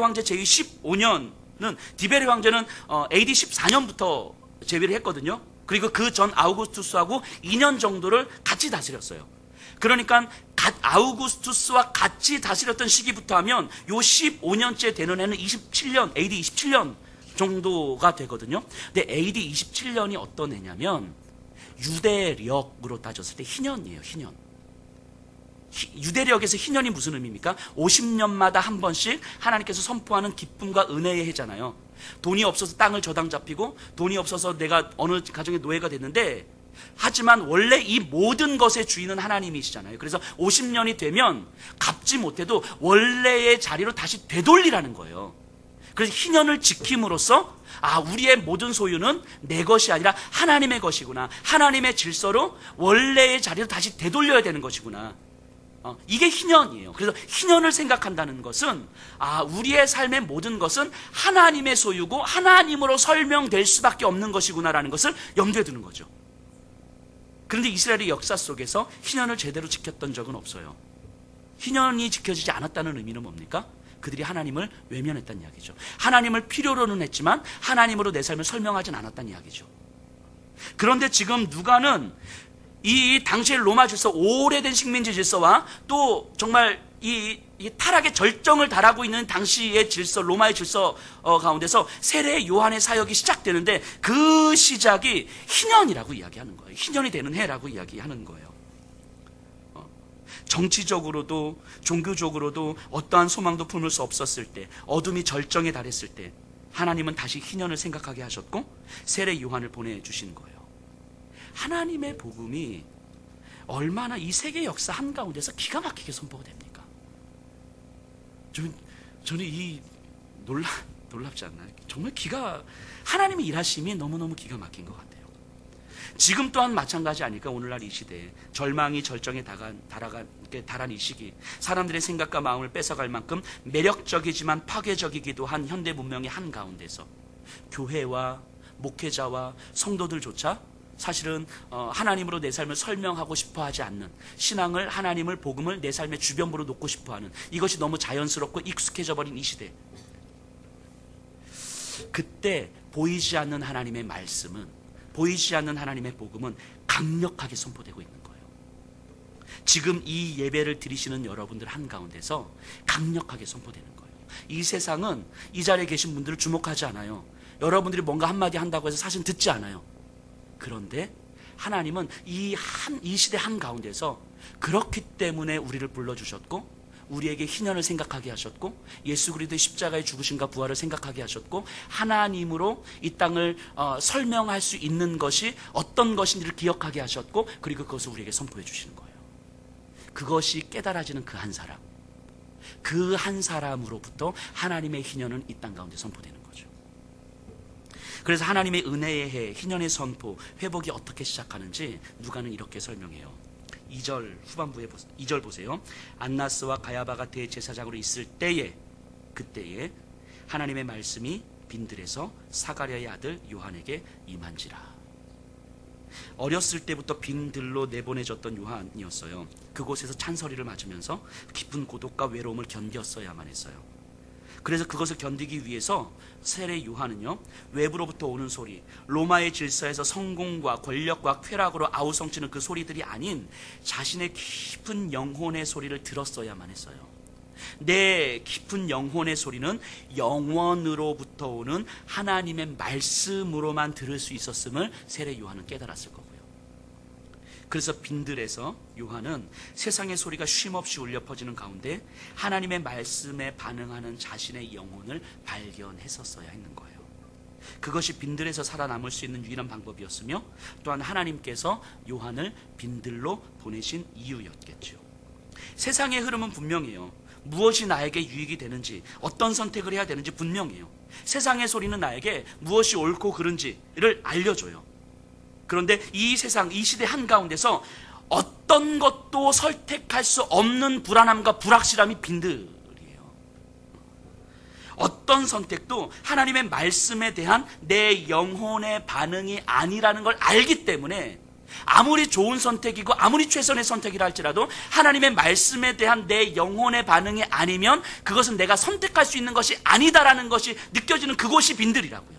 황제 제위 15년은, 디베리오 황제는 AD 14년부터 제위를 했거든요. 그리고 그 전 아우구스투스하고 2년 정도를 같이 다스렸어요. 그러니까 아우구스투스와 같이 다스렸던 시기부터 하면 요 15년째 되는 해는 27년, AD 27년 정도가 되거든요. 근데 AD 27년이 어떤 해냐면 유대력으로 따졌을 때 희년이에요. 희년. 유대력에서 희년이 무슨 의미입니까? 50년마다 한 번씩 하나님께서 선포하는 기쁨과 은혜의 해잖아요. 돈이 없어서 땅을 저당 잡히고, 돈이 없어서 내가 어느 가정의 노예가 됐는데, 하지만 원래 이 모든 것의 주인은 하나님이시잖아요. 그래서 50년이 되면 갚지 못해도 원래의 자리로 다시 되돌리라는 거예요. 그래서 희년을 지킴으로써, 우리의 모든 소유는 내 것이 아니라 하나님의 것이구나, 하나님의 질서로 원래의 자리로 다시 되돌려야 되는 것이구나, 이게 희년이에요. 그래서 희년을 생각한다는 것은 우리의 삶의 모든 것은 하나님의 소유고 하나님으로 설명될 수밖에 없는 것이구나라는 것을 염두에 두는 거죠. 그런데 이스라엘의 역사 속에서 희년을 제대로 지켰던 적은 없어요. 희년이 지켜지지 않았다는 의미는 뭡니까? 그들이 하나님을 외면했다는 이야기죠. 하나님을 필요로는 했지만 하나님으로 내 삶을 설명하진 않았다는 이야기죠. 그런데 지금 누가는 이 당시의 로마 질서, 오래된 식민지 질서와 또 정말 이 타락의 절정을 달하고 있는 당시의 질서, 로마의 질서 가운데서 세례 요한의 사역이 시작되는데 그 시작이 희년이라고 이야기하는 거예요. 희년이 되는 해라고 이야기하는 거예요. 정치적으로도 종교적으로도 어떠한 소망도 품을 수 없었을 때, 어둠이 절정에 달했을 때 하나님은 다시 희년을 생각하게 하셨고 세례 요한을 보내주신 거예요. 하나님의 복음이 얼마나 이 세계 역사 한가운데서 기가 막히게 선포가 됩니까? 저는 이 놀랍지 않나요? 정말 하나님의 일하심이 너무너무 기가 막힌 것 같아요. 지금 또한 마찬가지 아닐까? 오늘날 이 시대에 절망이 절정에 달한 이 시기, 사람들의 생각과 마음을 뺏어갈 만큼 매력적이지만 파괴적이기도 한 현대 문명의 한가운데서 교회와 목회자와 성도들조차 사실은 하나님으로 내 삶을 설명하고 싶어 하지 않는, 신앙을, 하나님을, 복음을 내 삶의 주변부로 놓고 싶어 하는, 이것이 너무 자연스럽고 익숙해져 버린 이 시대, 그때 보이지 않는 하나님의 말씀은, 보이지 않는 하나님의 복음은 강력하게 선포되고 있는 거예요. 지금 이 예배를 드리시는 여러분들 한가운데서 강력하게 선포되는 거예요. 이 세상은 이 자리에 계신 분들을 주목하지 않아요. 여러분들이 뭔가 한마디 한다고 해서 사실 듣지 않아요. 그런데 하나님은 이 시대 한가운데서 그렇기 때문에 우리를 불러주셨고, 우리에게 희년을 생각하게 하셨고, 예수 그리스도의 십자가의 죽으심과 부활을 생각하게 하셨고, 하나님으로 이 땅을 설명할 수 있는 것이 어떤 것인지를 기억하게 하셨고, 그리고 그것을 우리에게 선포해 주시는 거예요. 그것이 깨달아지는 그 한 사람, 그 한 사람으로부터 하나님의 희년은 이 땅 가운데 선포되는 거예요. 그래서 하나님의 은혜의 해, 희년의 선포, 회복이 어떻게 시작하는지 누가는 이렇게 설명해요. 2절 후반부에 2절 보세요. 안나스와 가야바가 대제사장으로 있을 때에, 그때에 하나님의 말씀이 빈들에서 사가랴의 아들 요한에게 임한지라. 어렸을 때부터 빈들로 내보내졌던 요한이었어요. 그곳에서 찬소리를 맞으면서 깊은 고독과 외로움을 견뎠어야만 했어요. 그래서 그것을 견디기 위해서 세례 요한은요, 외부로부터 오는 소리, 로마의 질서에서 성공과 권력과 쾌락으로 아우성치는 그 소리들이 아닌 자신의 깊은 영혼의 소리를 들었어야만 했어요. 내 깊은 영혼의 소리는 영원으로부터 오는 하나님의 말씀으로만 들을 수 있었음을 세례 요한은 깨달았을 거고요. 그래서 빈들에서 요한은 세상의 소리가 쉼없이 울려 퍼지는 가운데 하나님의 말씀에 반응하는 자신의 영혼을 발견했었어야 했는 거예요. 그것이 빈들에서 살아남을 수 있는 유일한 방법이었으며, 또한 하나님께서 요한을 빈들로 보내신 이유였겠죠. 세상의 흐름은 분명해요. 무엇이 나에게 유익이 되는지, 어떤 선택을 해야 되는지 분명해요. 세상의 소리는 나에게 무엇이 옳고 그른지를 알려줘요. 그런데 이 세상, 이 시대 한가운데서 어떤 것도 선택할 수 없는 불안함과 불확실함이 빈들이에요. 어떤 선택도 하나님의 말씀에 대한 내 영혼의 반응이 아니라는 걸 알기 때문에, 아무리 좋은 선택이고 아무리 최선의 선택이라 할지라도 하나님의 말씀에 대한 내 영혼의 반응이 아니면 그것은 내가 선택할 수 있는 것이 아니다라는 것이 느껴지는 그곳이 빈들이라고요.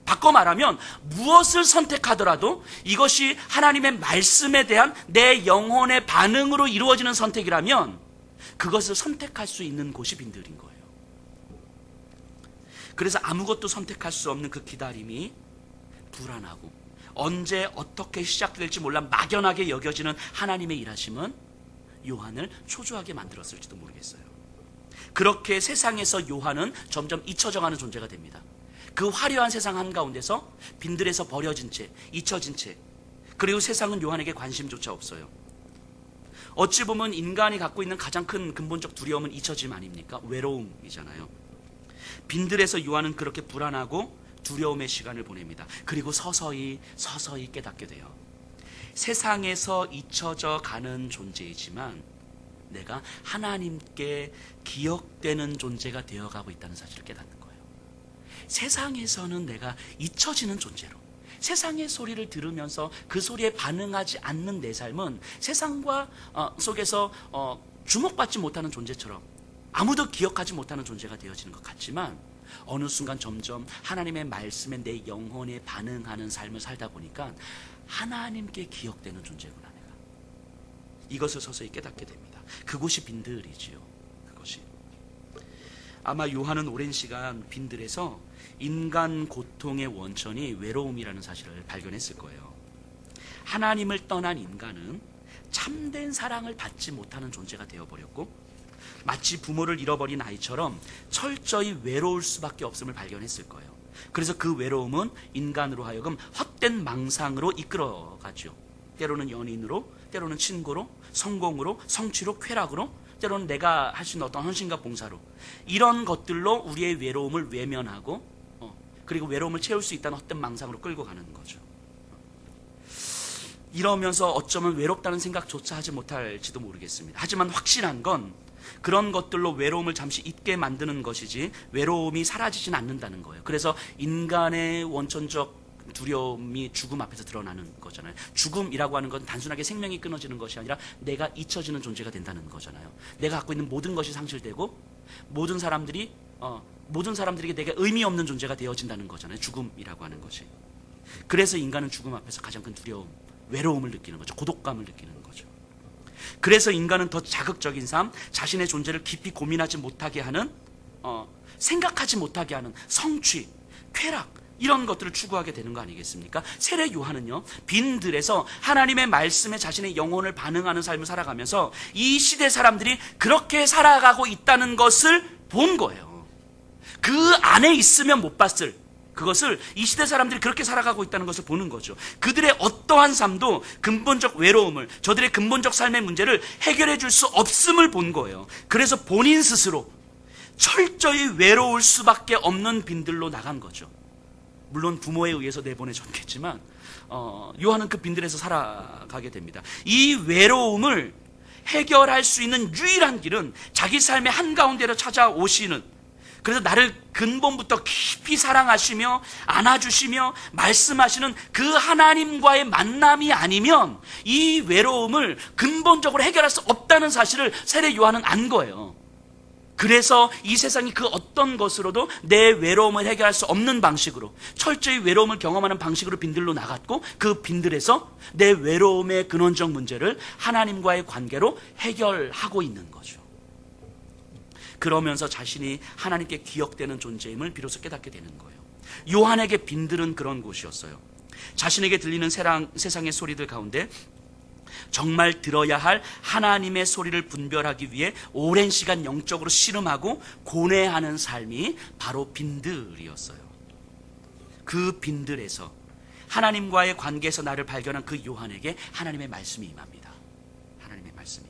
바꿔 말하면 무엇을 선택하더라도 이것이 하나님의 말씀에 대한 내 영혼의 반응으로 이루어지는 선택이라면 그것을 선택할 수 있는 곳이 빈들인 거예요. 그래서 아무것도 선택할 수 없는 그 기다림이 불안하고, 언제 어떻게 시작될지 몰라 막연하게 여겨지는 하나님의 일하심은 요한을 초조하게 만들었을지도 모르겠어요. 그렇게 세상에서 요한은 점점 잊혀져가는 존재가 됩니다. 그 화려한 세상 한가운데서 빈들에서 버려진 채, 잊혀진 채, 그리고 세상은 요한에게 관심조차 없어요. 어찌 보면 인간이 갖고 있는 가장 큰 근본적 두려움은 잊혀짐 아닙니까? 외로움이잖아요. 빈들에서 요한은 그렇게 불안하고 두려움의 시간을 보냅니다. 그리고 서서히 깨닫게 돼요. 세상에서 잊혀져 가는 존재이지만 내가 하나님께 기억되는 존재가 되어가고 있다는 사실을 깨닫는 거예요. 세상에서는 내가 잊혀지는 존재로, 세상의 소리를 들으면서 그 소리에 반응하지 않는 내 삶은 세상과 속에서 주목받지 못하는 존재처럼, 아무도 기억하지 못하는 존재가 되어지는 것 같지만, 어느 순간 점점 하나님의 말씀에 내 영혼에 반응하는 삶을 살다 보니까 하나님께 기억되는 존재구나 내가. 이것을 서서히 깨닫게 됩니다. 그곳이 빈들이지요. 그것이. 아마 요한은 오랜 시간 빈들에서 인간 고통의 원천이 외로움이라는 사실을 발견했을 거예요. 하나님을 떠난 인간은 참된 사랑을 받지 못하는 존재가 되어버렸고 마치 부모를 잃어버린 아이처럼 철저히 외로울 수밖에 없음을 발견했을 거예요. 그래서 그 외로움은 인간으로 하여금 헛된 망상으로 이끌어가죠. 때로는 연인으로, 때로는 친구로, 성공으로, 성취로, 쾌락으로, 때로는 내가 할 수 있는 어떤 헌신과 봉사로, 이런 것들로 우리의 외로움을 외면하고 그리고 외로움을 채울 수 있다는 헛된 망상으로 끌고 가는 거죠. 이러면서 어쩌면 외롭다는 생각조차 하지 못할지도 모르겠습니다. 하지만 확실한 건 그런 것들로 외로움을 잠시 잊게 만드는 것이지 외로움이 사라지진 않는다는 거예요. 그래서 인간의 원천적 두려움이 죽음 앞에서 드러나는 거잖아요. 죽음이라고 하는 건 단순하게 생명이 끊어지는 것이 아니라 내가 잊혀지는 존재가 된다는 거잖아요. 내가 갖고 있는 모든 것이 상실되고 모든 사람들에게 내가 의미 없는 존재가 되어진다는 거잖아요. 죽음이라고 하는 것이. 그래서 인간은 죽음 앞에서 가장 큰 두려움, 외로움을 느끼는 거죠. 고독감을 느끼는 거죠. 그래서 인간은 더 자극적인 삶, 자신의 존재를 깊이 고민하지 못하게 하는, 생각하지 못하게 하는 성취, 쾌락, 이런 것들을 추구하게 되는 거 아니겠습니까? 세례 요한은요, 빈들에서 하나님의 말씀에 자신의 영혼을 반응하는 삶을 살아가면서 이 시대 사람들이 그렇게 살아가고 있다는 것을 본 거예요. 그 안에 있으면 못 봤을 그것을 이 시대 사람들이 그렇게 살아가고 있다는 것을 보는 거죠. 그들의 어떠한 삶도 근본적 외로움을, 저들의 근본적 삶의 문제를 해결해 줄 수 없음을 본 거예요. 그래서 본인 스스로 철저히 외로울 수밖에 없는 빈들로 나간 거죠. 물론 부모에 의해서 내보내졌겠지만 요한은 그 빈들에서 살아가게 됩니다. 이 외로움을 해결할 수 있는 유일한 길은 자기 삶의 한가운데로 찾아오시는, 그래서 나를 근본부터 깊이 사랑하시며 안아주시며 말씀하시는 그 하나님과의 만남이 아니면 이 외로움을 근본적으로 해결할 수 없다는 사실을 세례 요한은 안 거예요. 그래서 이 세상이 그 어떤 것으로도 내 외로움을 해결할 수 없는 방식으로, 철저히 외로움을 경험하는 방식으로 빈들로 나갔고, 그 빈들에서 내 외로움의 근원적 문제를 하나님과의 관계로 해결하고 있는 거죠. 그러면서 자신이 하나님께 기억되는 존재임을 비로소 깨닫게 되는 거예요. 요한에게 빈들은 그런 곳이었어요. 자신에게 들리는 세상의 소리들 가운데 정말 들어야 할 하나님의 소리를 분별하기 위해 오랜 시간 영적으로 씨름하고 고뇌하는 삶이 바로 빈들이었어요. 그 빈들에서 하나님과의 관계에서 나를 발견한 그 요한에게 하나님의 말씀이 임합니다. 하나님의 말씀이.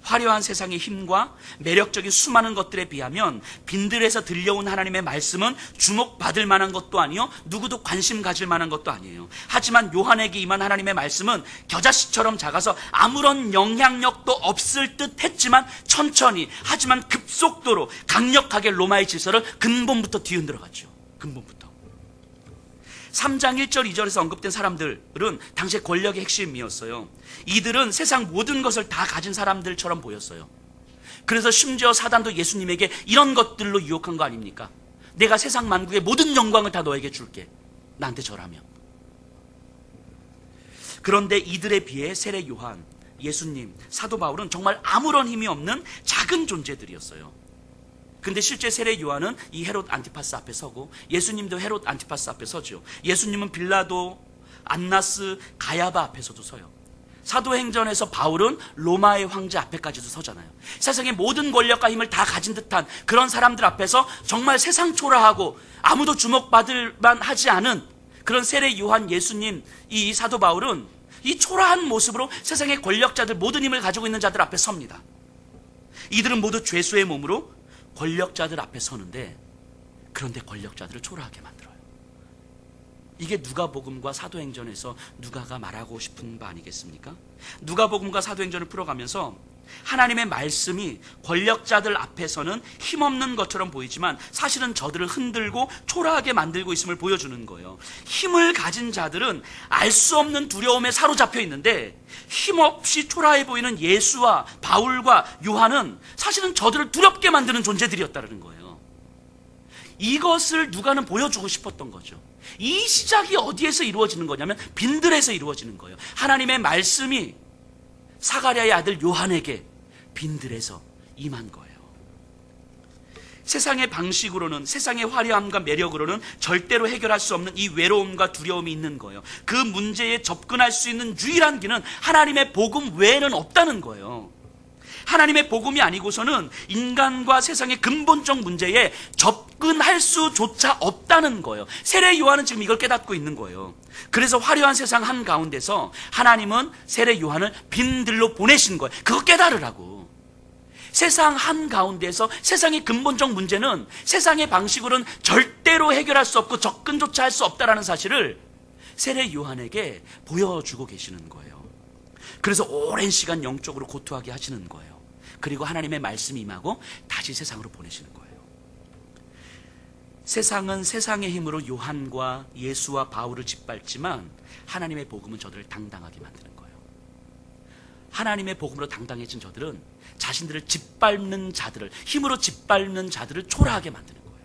화려한 세상의 힘과 매력적인 수많은 것들에 비하면 빈들에서 들려온 하나님의 말씀은 주목받을 만한 것도 아니요, 누구도 관심 가질 만한 것도 아니에요. 하지만 요한에게 임한 하나님의 말씀은 겨자씨처럼 작아서 아무런 영향력도 없을 듯 했지만 천천히, 하지만 급속도로 강력하게 로마의 질서를 근본부터 뒤흔들어갔죠. 근본부터. 3장 1절 2절에서 언급된 사람들은 당시의 권력의 핵심이었어요. 이들은 세상 모든 것을 다 가진 사람들처럼 보였어요. 그래서 심지어 사단도 예수님에게 이런 것들로 유혹한 거 아닙니까? 내가 세상 만국의 모든 영광을 다 너에게 줄게, 나한테 절하면. 그런데 이들에 비해 세례 요한, 예수님, 사도 바울은 정말 아무런 힘이 없는 작은 존재들이었어요. 근데 실제 세례 요한은 이 헤롯 안티파스 앞에 서고, 예수님도 헤롯 안티파스 앞에 서죠. 예수님은 빌라도, 안나스, 가야바 앞에서도 서요. 사도행전에서 바울은 로마의 황제 앞에까지도 서잖아요. 세상의 모든 권력과 힘을 다 가진 듯한 그런 사람들 앞에서 정말 세상 초라하고 아무도 주목받을 만하지 않은 그런 세례 요한, 예수님, 이 사도 바울은 이 초라한 모습으로 세상의 권력자들, 모든 힘을 가지고 있는 자들 앞에 섭니다. 이들은 모두 죄수의 몸으로 권력자들 앞에 서는데, 그런데 권력자들을 초라하게 만들어요. 이게 누가복음과 사도행전에서 누가가 말하고 싶은 바 아니겠습니까? 누가복음과 사도행전을 풀어가면서 하나님의 말씀이 권력자들 앞에서는 힘없는 것처럼 보이지만 사실은 저들을 흔들고 초라하게 만들고 있음을 보여주는 거예요. 힘을 가진 자들은 알 수 없는 두려움에 사로잡혀 있는데, 힘없이 초라해 보이는 예수와 바울과 요한은 사실은 저들을 두렵게 만드는 존재들이었다는 거예요. 이것을 누가는 보여주고 싶었던 거죠. 이 시작이 어디에서 이루어지는 거냐면 빈들에서 이루어지는 거예요. 하나님의 말씀이 사가랴의 아들 요한에게 빈들에서 임한 거예요. 세상의 방식으로는, 세상의 화려함과 매력으로는 절대로 해결할 수 없는 이 외로움과 두려움이 있는 거예요. 그 문제에 접근할 수 있는 유일한 길은 하나님의 복음 외에는 없다는 거예요. 하나님의 복음이 아니고서는 인간과 세상의 근본적 문제에 접근할 수조차 없다는 거예요. 세례 요한은 지금 이걸 깨닫고 있는 거예요. 그래서 화려한 세상 한가운데서 하나님은 세례 요한을 빈들로 보내신 거예요. 그거 깨달으라고. 세상 한가운데서 세상의 근본적 문제는 세상의 방식으로는 절대로 해결할 수 없고 접근조차 할 수 없다는 사실을 세례 요한에게 보여주고 계시는 거예요. 그래서 오랜 시간 영적으로 고통하게 하시는 거예요. 그리고 하나님의 말씀이 임하고 다시 세상으로 보내시는 거예요. 세상은 세상의 힘으로 요한과 예수와 바울을 짓밟지만 하나님의 복음은 저들을 당당하게 만드는 거예요. 하나님의 복음으로 당당해진 저들은 자신들을 짓밟는 자들을, 힘으로 짓밟는 자들을 초라하게 만드는 거예요.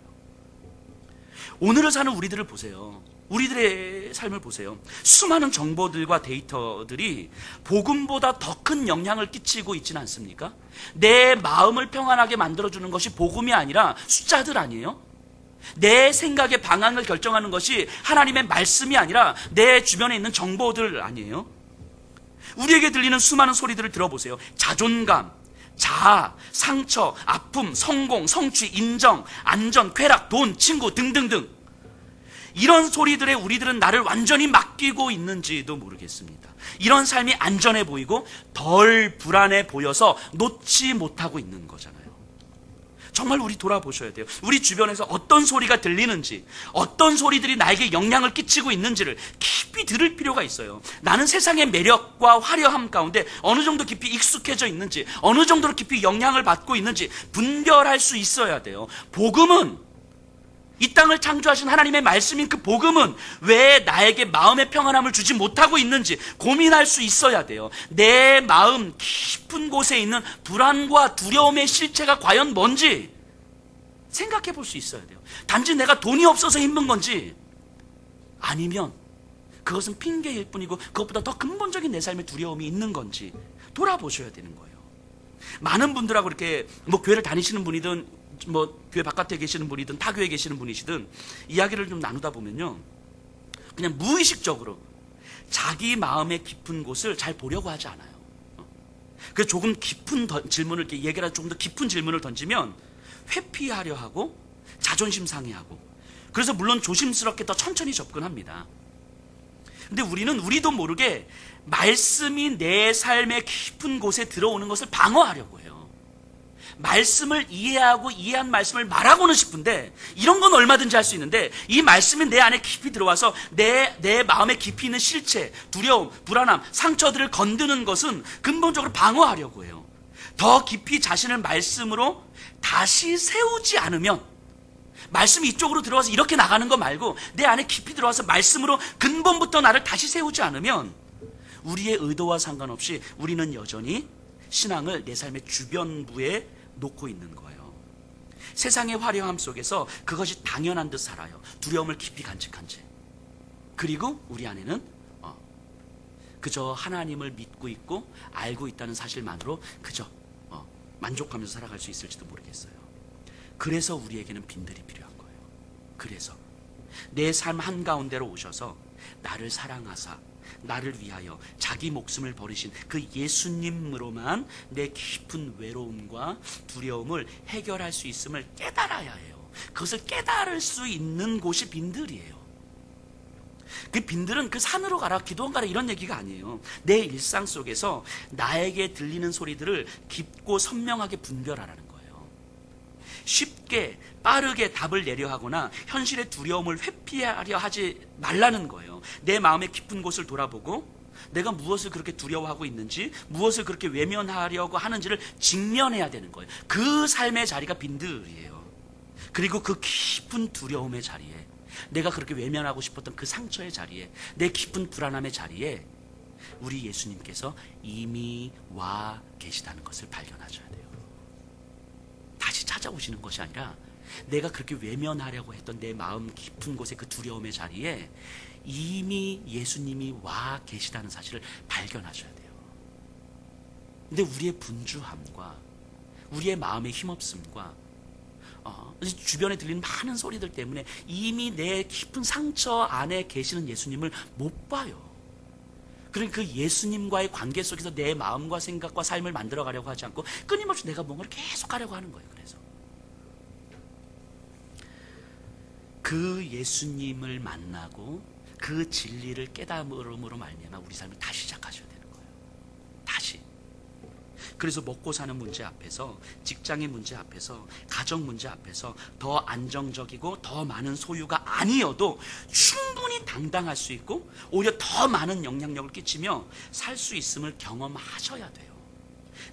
오늘을 사는 우리들을 보세요. 우리들의 삶을 보세요. 수많은 정보들과 데이터들이 복음보다 더 큰 영향을 끼치고 있지는 않습니까? 내 마음을 평안하게 만들어주는 것이 복음이 아니라 숫자들 아니에요? 내 생각의 방향을 결정하는 것이 하나님의 말씀이 아니라 내 주변에 있는 정보들 아니에요? 우리에게 들리는 수많은 소리들을 들어보세요. 자존감, 자아, 상처, 아픔, 성공, 성취, 인정, 안전, 쾌락, 돈, 친구 등등등. 이런 소리들에 우리들은 나를 완전히 맡기고 있는지도 모르겠습니다. 이런 삶이 안전해 보이고 덜 불안해 보여서 놓지 못하고 있는 거잖아요. 정말 우리 돌아보셔야 돼요. 우리 주변에서 어떤 소리가 들리는지, 어떤 소리들이 나에게 영향을 끼치고 있는지를 깊이 들을 필요가 있어요. 나는 세상의 매력과 화려함 가운데 어느 정도 깊이 익숙해져 있는지, 어느 정도로 깊이 영향을 받고 있는지 분별할 수 있어야 돼요. 복음은, 이 땅을 창조하신 하나님의 말씀인 그 복음은 왜 나에게 마음의 평안함을 주지 못하고 있는지 고민할 수 있어야 돼요. 내 마음 깊은 곳에 있는 불안과 두려움의 실체가 과연 뭔지 생각해 볼 수 있어야 돼요. 단지 내가 돈이 없어서 힘든 건지, 아니면 그것은 핑계일 뿐이고 그것보다 더 근본적인 내 삶의 두려움이 있는 건지 돌아보셔야 되는 거예요. 많은 분들하고 이렇게 교회를 다니시는 분이든 교회 바깥에 계시는 분이든 타교에 계시는 분이시든 이야기를 좀 나누다 보면요, 그냥 무의식적으로 자기 마음의 깊은 곳을 잘 보려고 하지 않아요. 그래서 조금 깊은 질문을, 얘기를 조금 더 깊은 질문을 던지면 회피하려 하고 자존심 상해하고, 그래서 물론 조심스럽게 더 천천히 접근합니다. 근데 우리도 모르게 말씀이 내 삶의 깊은 곳에 들어오는 것을 방어하려고 해요. 말씀을 이해하고 이해한 말씀을 말하고는 싶은데, 이런 건 얼마든지 할 수 있는데, 이 말씀이 내 안에 깊이 들어와서 내 마음에 깊이 있는 실체, 두려움, 불안함, 상처들을 건드는 것은 근본적으로 방어하려고 해요. 더 깊이 자신을 말씀으로 다시 세우지 않으면, 말씀이 이쪽으로 들어와서 이렇게 나가는 거 말고 내 안에 깊이 들어와서 말씀으로 근본부터 나를 다시 세우지 않으면 우리의 의도와 상관없이 우리는 여전히 신앙을 내 삶의 주변부에 놓고 있는 거예요. 세상의 화려함 속에서 그것이 당연한 듯 살아요. 두려움을 깊이 간직한 채. 그리고 우리 안에는 그저 하나님을 믿고 있고 알고 있다는 사실만으로 그저 만족하면서 살아갈 수 있을지도 모르겠어요. 그래서 우리에게는 빈들이 필요한 거예요. 그래서 내 삶 한가운데로 오셔서 나를 사랑하사 나를 위하여 자기 목숨을 버리신 그 예수님으로만 내 깊은 외로움과 두려움을 해결할 수 있음을 깨달아야 해요. 그것을 깨달을 수 있는 곳이 빈들이에요. 그 빈들은 그 산으로 가라, 기도원 가라 이런 얘기가 아니에요. 내 일상 속에서 나에게 들리는 소리들을 깊고 선명하게 분별하라는 거예요. 쉽게 빠르게 답을 내려 하거나 현실의 두려움을 회피하려 하지 말라는 거예요. 내 마음의 깊은 곳을 돌아보고 내가 무엇을 그렇게 두려워하고 있는지, 무엇을 그렇게 외면하려고 하는지를 직면해야 되는 거예요. 그 삶의 자리가 빈들이에요. 그리고 그 깊은 두려움의 자리에, 내가 그렇게 외면하고 싶었던 그 상처의 자리에, 내 깊은 불안함의 자리에 우리 예수님께서 이미 와 계시다는 것을 발견하셔야 돼요. 다시 찾아오시는 것이 아니라 내가 그렇게 외면하려고 했던 내 마음 깊은 곳의 그 두려움의 자리에 이미 예수님이 와 계시다는 사실을 발견하셔야 돼요. 근데 우리의 분주함과 우리의 마음의 힘없음과 주변에 들리는 많은 소리들 때문에 이미 내 깊은 상처 안에 계시는 예수님을 못 봐요. 그러니까 그 예수님과의 관계 속에서 내 마음과 생각과 삶을 만들어 가려고 하지 않고 끊임없이 내가 뭔가를 계속 하려고 하는 거예요. 그래서 그 예수님을 만나고 그 진리를 깨달음으로 말미암아 우리 삶을 다시 시작하셔야 되는 거예요. 다시. 그래서 먹고 사는 문제 앞에서, 직장의 문제 앞에서, 가정 문제 앞에서 더 안정적이고 더 많은 소유가 아니어도 충분히 당당할 수 있고 오히려 더 많은 영향력을 끼치며 살 수 있음을 경험하셔야 돼요.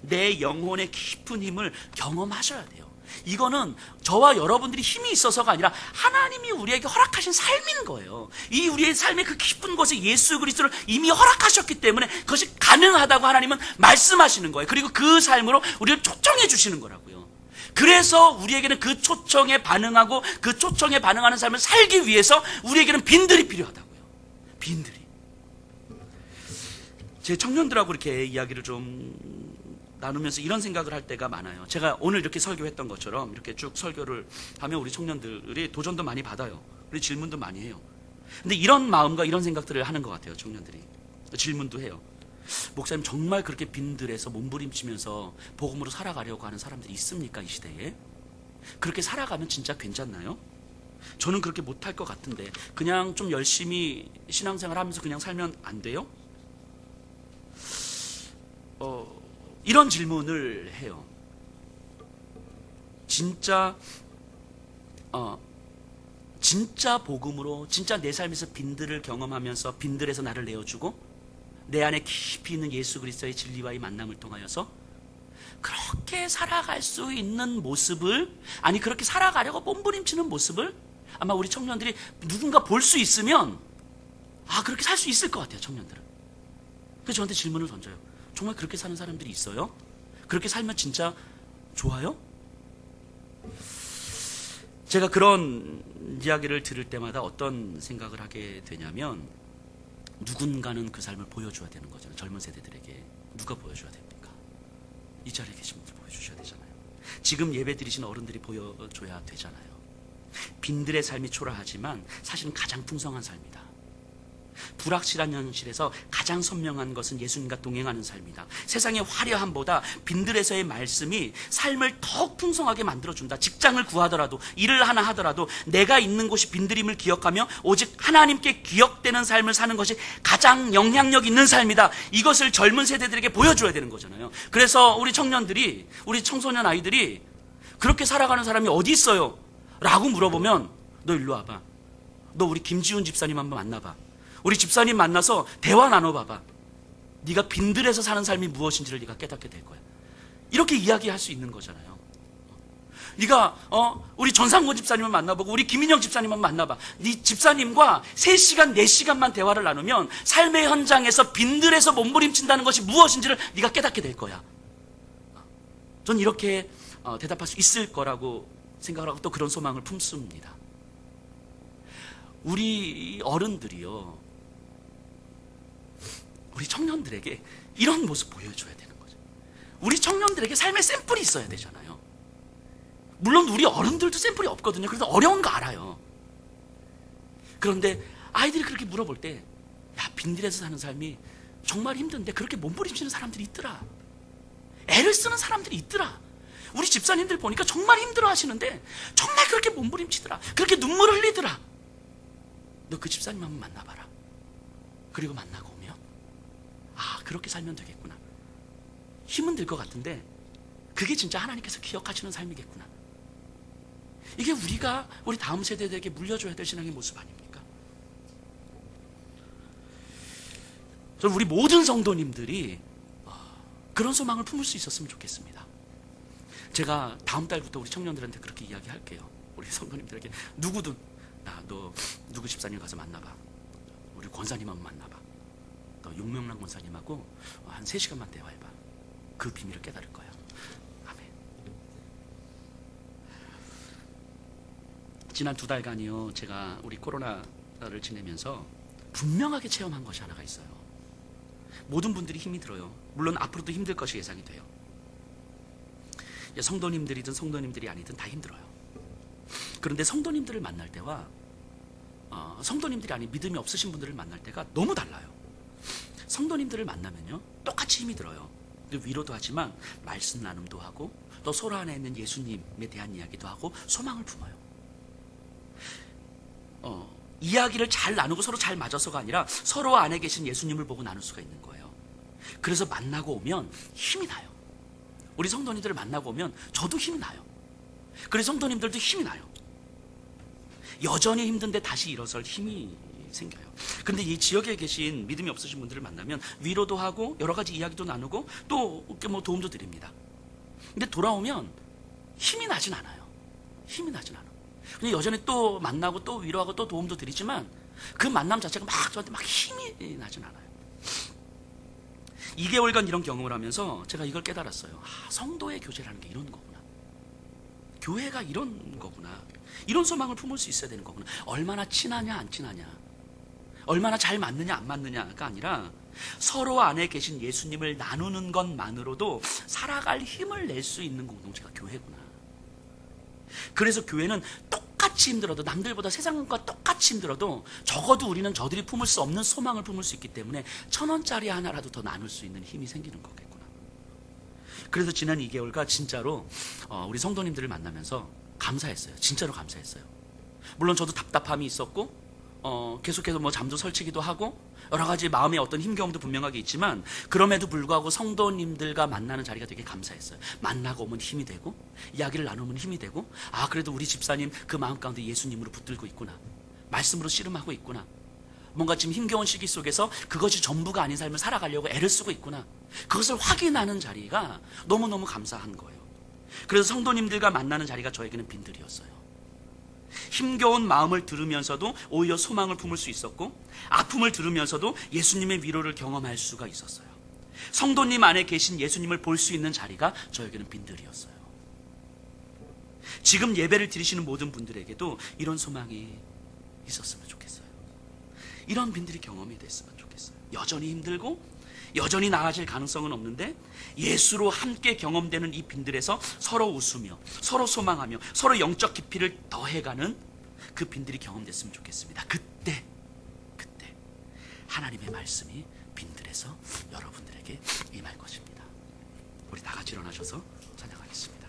내 영혼의 깊은 힘을 경험하셔야 돼요. 이거는 저와 여러분들이 힘이 있어서가 아니라 하나님이 우리에게 허락하신 삶인 거예요. 이 우리의 삶의 그 깊은 곳에 예수 그리스도를 이미 허락하셨기 때문에 그것이 가능하다고 하나님은 말씀하시는 거예요. 그리고 그 삶으로 우리를 초청해 주시는 거라고요. 그래서 우리에게는 그 초청에 반응하고 그 초청에 반응하는 삶을 살기 위해서 우리에게는 빈들이 필요하다고요. 빈들이. 제 청년들하고 이렇게 이야기를 좀 나누면서 이런 생각을 할 때가 많아요. 제가 오늘 이렇게 설교했던 것처럼 이렇게 쭉 설교를 하면 우리 청년들이 도전도 많이 받아요. 그리고 질문도 많이 해요. 근데 이런 마음과 이런 생각들을 하는 것 같아요. 청년들이. 질문도 해요. 목사님, 정말 그렇게 빈들에서 몸부림치면서 복음으로 살아가려고 하는 사람들이 있습니까? 이 시대에? 그렇게 살아가면 진짜 괜찮나요? 저는 그렇게 못할 것 같은데 그냥 좀 열심히 신앙생활 하면서 그냥 살면 안 돼요? 이런 질문을 해요. 진짜 복음으로 진짜 내 삶에서 빈들을 경험하면서 빈들에서 나를 내어주고 내 안에 깊이 있는 예수 그리스도의 진리와의 만남을 통하여서 그렇게 살아갈 수 있는 모습을, 아니 그렇게 살아가려고 몸부림치는 모습을 아마 우리 청년들이 누군가 볼 수 있으면 그렇게 살 수 있을 것 같아요. 청년들은. 그래서 저한테 질문을 던져요. 정말 그렇게 사는 사람들이 있어요? 그렇게 살면 진짜 좋아요? 제가 그런 이야기를 들을 때마다 어떤 생각을 하게 되냐면 누군가는 그 삶을 보여줘야 되는 거잖아요. 젊은 세대들에게. 누가 보여줘야 됩니까? 이 자리에 계신 분들 보여주셔야 되잖아요. 지금 예배 드리신 어른들이 보여줘야 되잖아요. 빈들의 삶이 초라하지만 사실은 가장 풍성한 삶이다. 불확실한 현실에서 가장 선명한 것은 예수님과 동행하는 삶이다. 세상의 화려함보다 빈들에서의 말씀이 삶을 더욱 풍성하게 만들어준다. 직장을 구하더라도, 일을 하나 하더라도 내가 있는 곳이 빈들임을 기억하며 오직 하나님께 기억되는 삶을 사는 것이 가장 영향력 있는 삶이다. 이것을 젊은 세대들에게 보여줘야 되는 거잖아요. 그래서 우리 청년들이, 우리 청소년 아이들이 그렇게 살아가는 사람이 어디 있어요? 라고 물어보면 너 일로 와봐. 너 우리 김지훈 집사님 한번 만나봐. 우리 집사님 만나서 대화 나눠봐봐. 네가 빈들에서 사는 삶이 무엇인지를 네가 깨닫게 될 거야. 이렇게 이야기할 수 있는 거잖아요. 네가 우리 전상권 집사님을 만나보고 우리 김인영 집사님을 만나봐. 네 집사님과 3시간, 4시간만 대화를 나누면 삶의 현장에서 빈들에서 몸부림친다는 것이 무엇인지를 네가 깨닫게 될 거야. 전 이렇게 대답할 수 있을 거라고 생각을 하고 또 그런 소망을 품습니다. 우리 어른들이요, 우리 청년들에게 이런 모습 보여줘야 되는 거죠. 우리 청년들에게 삶의 샘플이 있어야 되잖아요. 물론 우리 어른들도 샘플이 없거든요. 그래서 어려운 거 알아요. 그런데 아이들이 그렇게 물어볼 때, 야, 빈들에서 사는 삶이 정말 힘든데 그렇게 몸부림치는 사람들이 있더라. 애를 쓰는 사람들이 있더라. 우리 집사님들 보니까 정말 힘들어 하시는데 정말 그렇게 몸부림치더라. 그렇게 눈물을 흘리더라. 너 그 집사님 한번 만나봐라. 그리고 만나고 오면 그렇게 살면 되겠구나. 힘은 들 것 같은데 그게 진짜 하나님께서 기억하시는 삶이겠구나. 이게 우리 다음 세대들에게 물려줘야 될 신앙의 모습 아닙니까? 저는 우리 모든 성도님들이 그런 소망을 품을 수 있었으면 좋겠습니다. 제가 다음 달부터 우리 청년들한테 그렇게 이야기할게요. 우리 성도님들에게 누구든 너 누구 집사님 가서 만나봐. 우리 권사님 한번 만나봐. 너 용명란 권사님하고 한 3시간만 대화해봐. 그 비밀을 깨달을 거야. 아멘. 지난 2달간이요, 제가 우리 코로나를 지내면서 분명하게 체험한 것이 하나가 있어요. 모든 분들이 힘이 들어요. 물론 앞으로도 힘들 것이 예상이 돼요. 성도님들이든 성도님들이 아니든 다 힘들어요. 그런데 성도님들을 만날 때와 성도님들이 아닌 믿음이 없으신 분들을 만날 때가 너무 달라요. 성도님들을 만나면요, 똑같이 힘이 들어요. 위로도 하지만 말씀 나눔도 하고 또 서로 안에 있는 예수님에 대한 이야기도 하고 소망을 품어요. 이야기를 잘 나누고 서로 잘 맞아서가 아니라 서로 안에 계신 예수님을 보고 나눌 수가 있는 거예요. 그래서 만나고 오면 힘이 나요. 우리 성도님들을 만나고 오면 저도 힘이 나요. 그래서 성도님들도 힘이 나요. 여전히 힘든데 다시 일어설 힘이 생겨요. 근데 이 지역에 계신 믿음이 없으신 분들을 만나면 위로도 하고 여러 가지 이야기도 나누고 또 뭐 도움도 드립니다. 근데 돌아오면 힘이 나진 않아요. 힘이 나진 않아요. 근데 여전히 또 만나고 또 위로하고 또 도움도 드리지만 그 만남 자체가 막 저한테 막 힘이 나진 않아요. 2개월간 이런 경험을 하면서 제가 이걸 깨달았어요. 성도의 교제라는 게 이런 거구나. 교회가 이런 거구나. 이런 소망을 품을 수 있어야 되는 거구나. 얼마나 친하냐 안 친하냐, 얼마나 잘 맞느냐 안 맞느냐가 아니라 서로 안에 계신 예수님을 나누는 것만으로도 살아갈 힘을 낼 수 있는 공동체가 교회구나. 그래서 교회는 똑같이 힘들어도, 남들보다 세상과 똑같이 힘들어도 적어도 우리는 저들이 품을 수 없는 소망을 품을 수 있기 때문에 1,000원짜리 하나라도 더 나눌 수 있는 힘이 생기는 거겠구나. 그래서 지난 2개월간 진짜로 우리 성도님들을 만나면서 감사했어요. 진짜로 감사했어요. 물론 저도 답답함이 있었고 계속해서 뭐 잠도 설치기도 하고 여러 가지 마음의 어떤 힘겨움도 분명하게 있지만, 그럼에도 불구하고 성도님들과 만나는 자리가 되게 감사했어요. 만나고 오면 힘이 되고 이야기를 나누면 힘이 되고, 그래도 우리 집사님 그 마음 가운데 예수님으로 붙들고 있구나, 말씀으로 씨름하고 있구나, 뭔가 지금 힘겨운 시기 속에서 그것이 전부가 아닌 삶을 살아가려고 애를 쓰고 있구나, 그것을 확인하는 자리가 너무너무 감사한 거예요. 그래서 성도님들과 만나는 자리가 저에게는 빈들이었어요. 힘겨운 마음을 들으면서도 오히려 소망을 품을 수 있었고, 아픔을 들으면서도 예수님의 위로를 경험할 수가 있었어요. 성도님 안에 계신 예수님을 볼 수 있는 자리가 저에게는 빈들이었어요. 지금 예배를 드리시는 모든 분들에게도 이런 소망이 있었으면 좋겠어요. 이런 빈들이 경험이 됐으면 좋겠어요. 여전히 힘들고 여전히 나아질 가능성은 없는데 예수로 함께 경험되는 이 빈들에서 서로 웃으며 서로 소망하며 서로 영적 깊이를 더해가는 그 빈들이 경험됐으면 좋겠습니다. 그때 하나님의 말씀이 빈들에서 여러분들에게 임할 것입니다. 우리 다 같이 일어나셔서 찬양하겠습니다.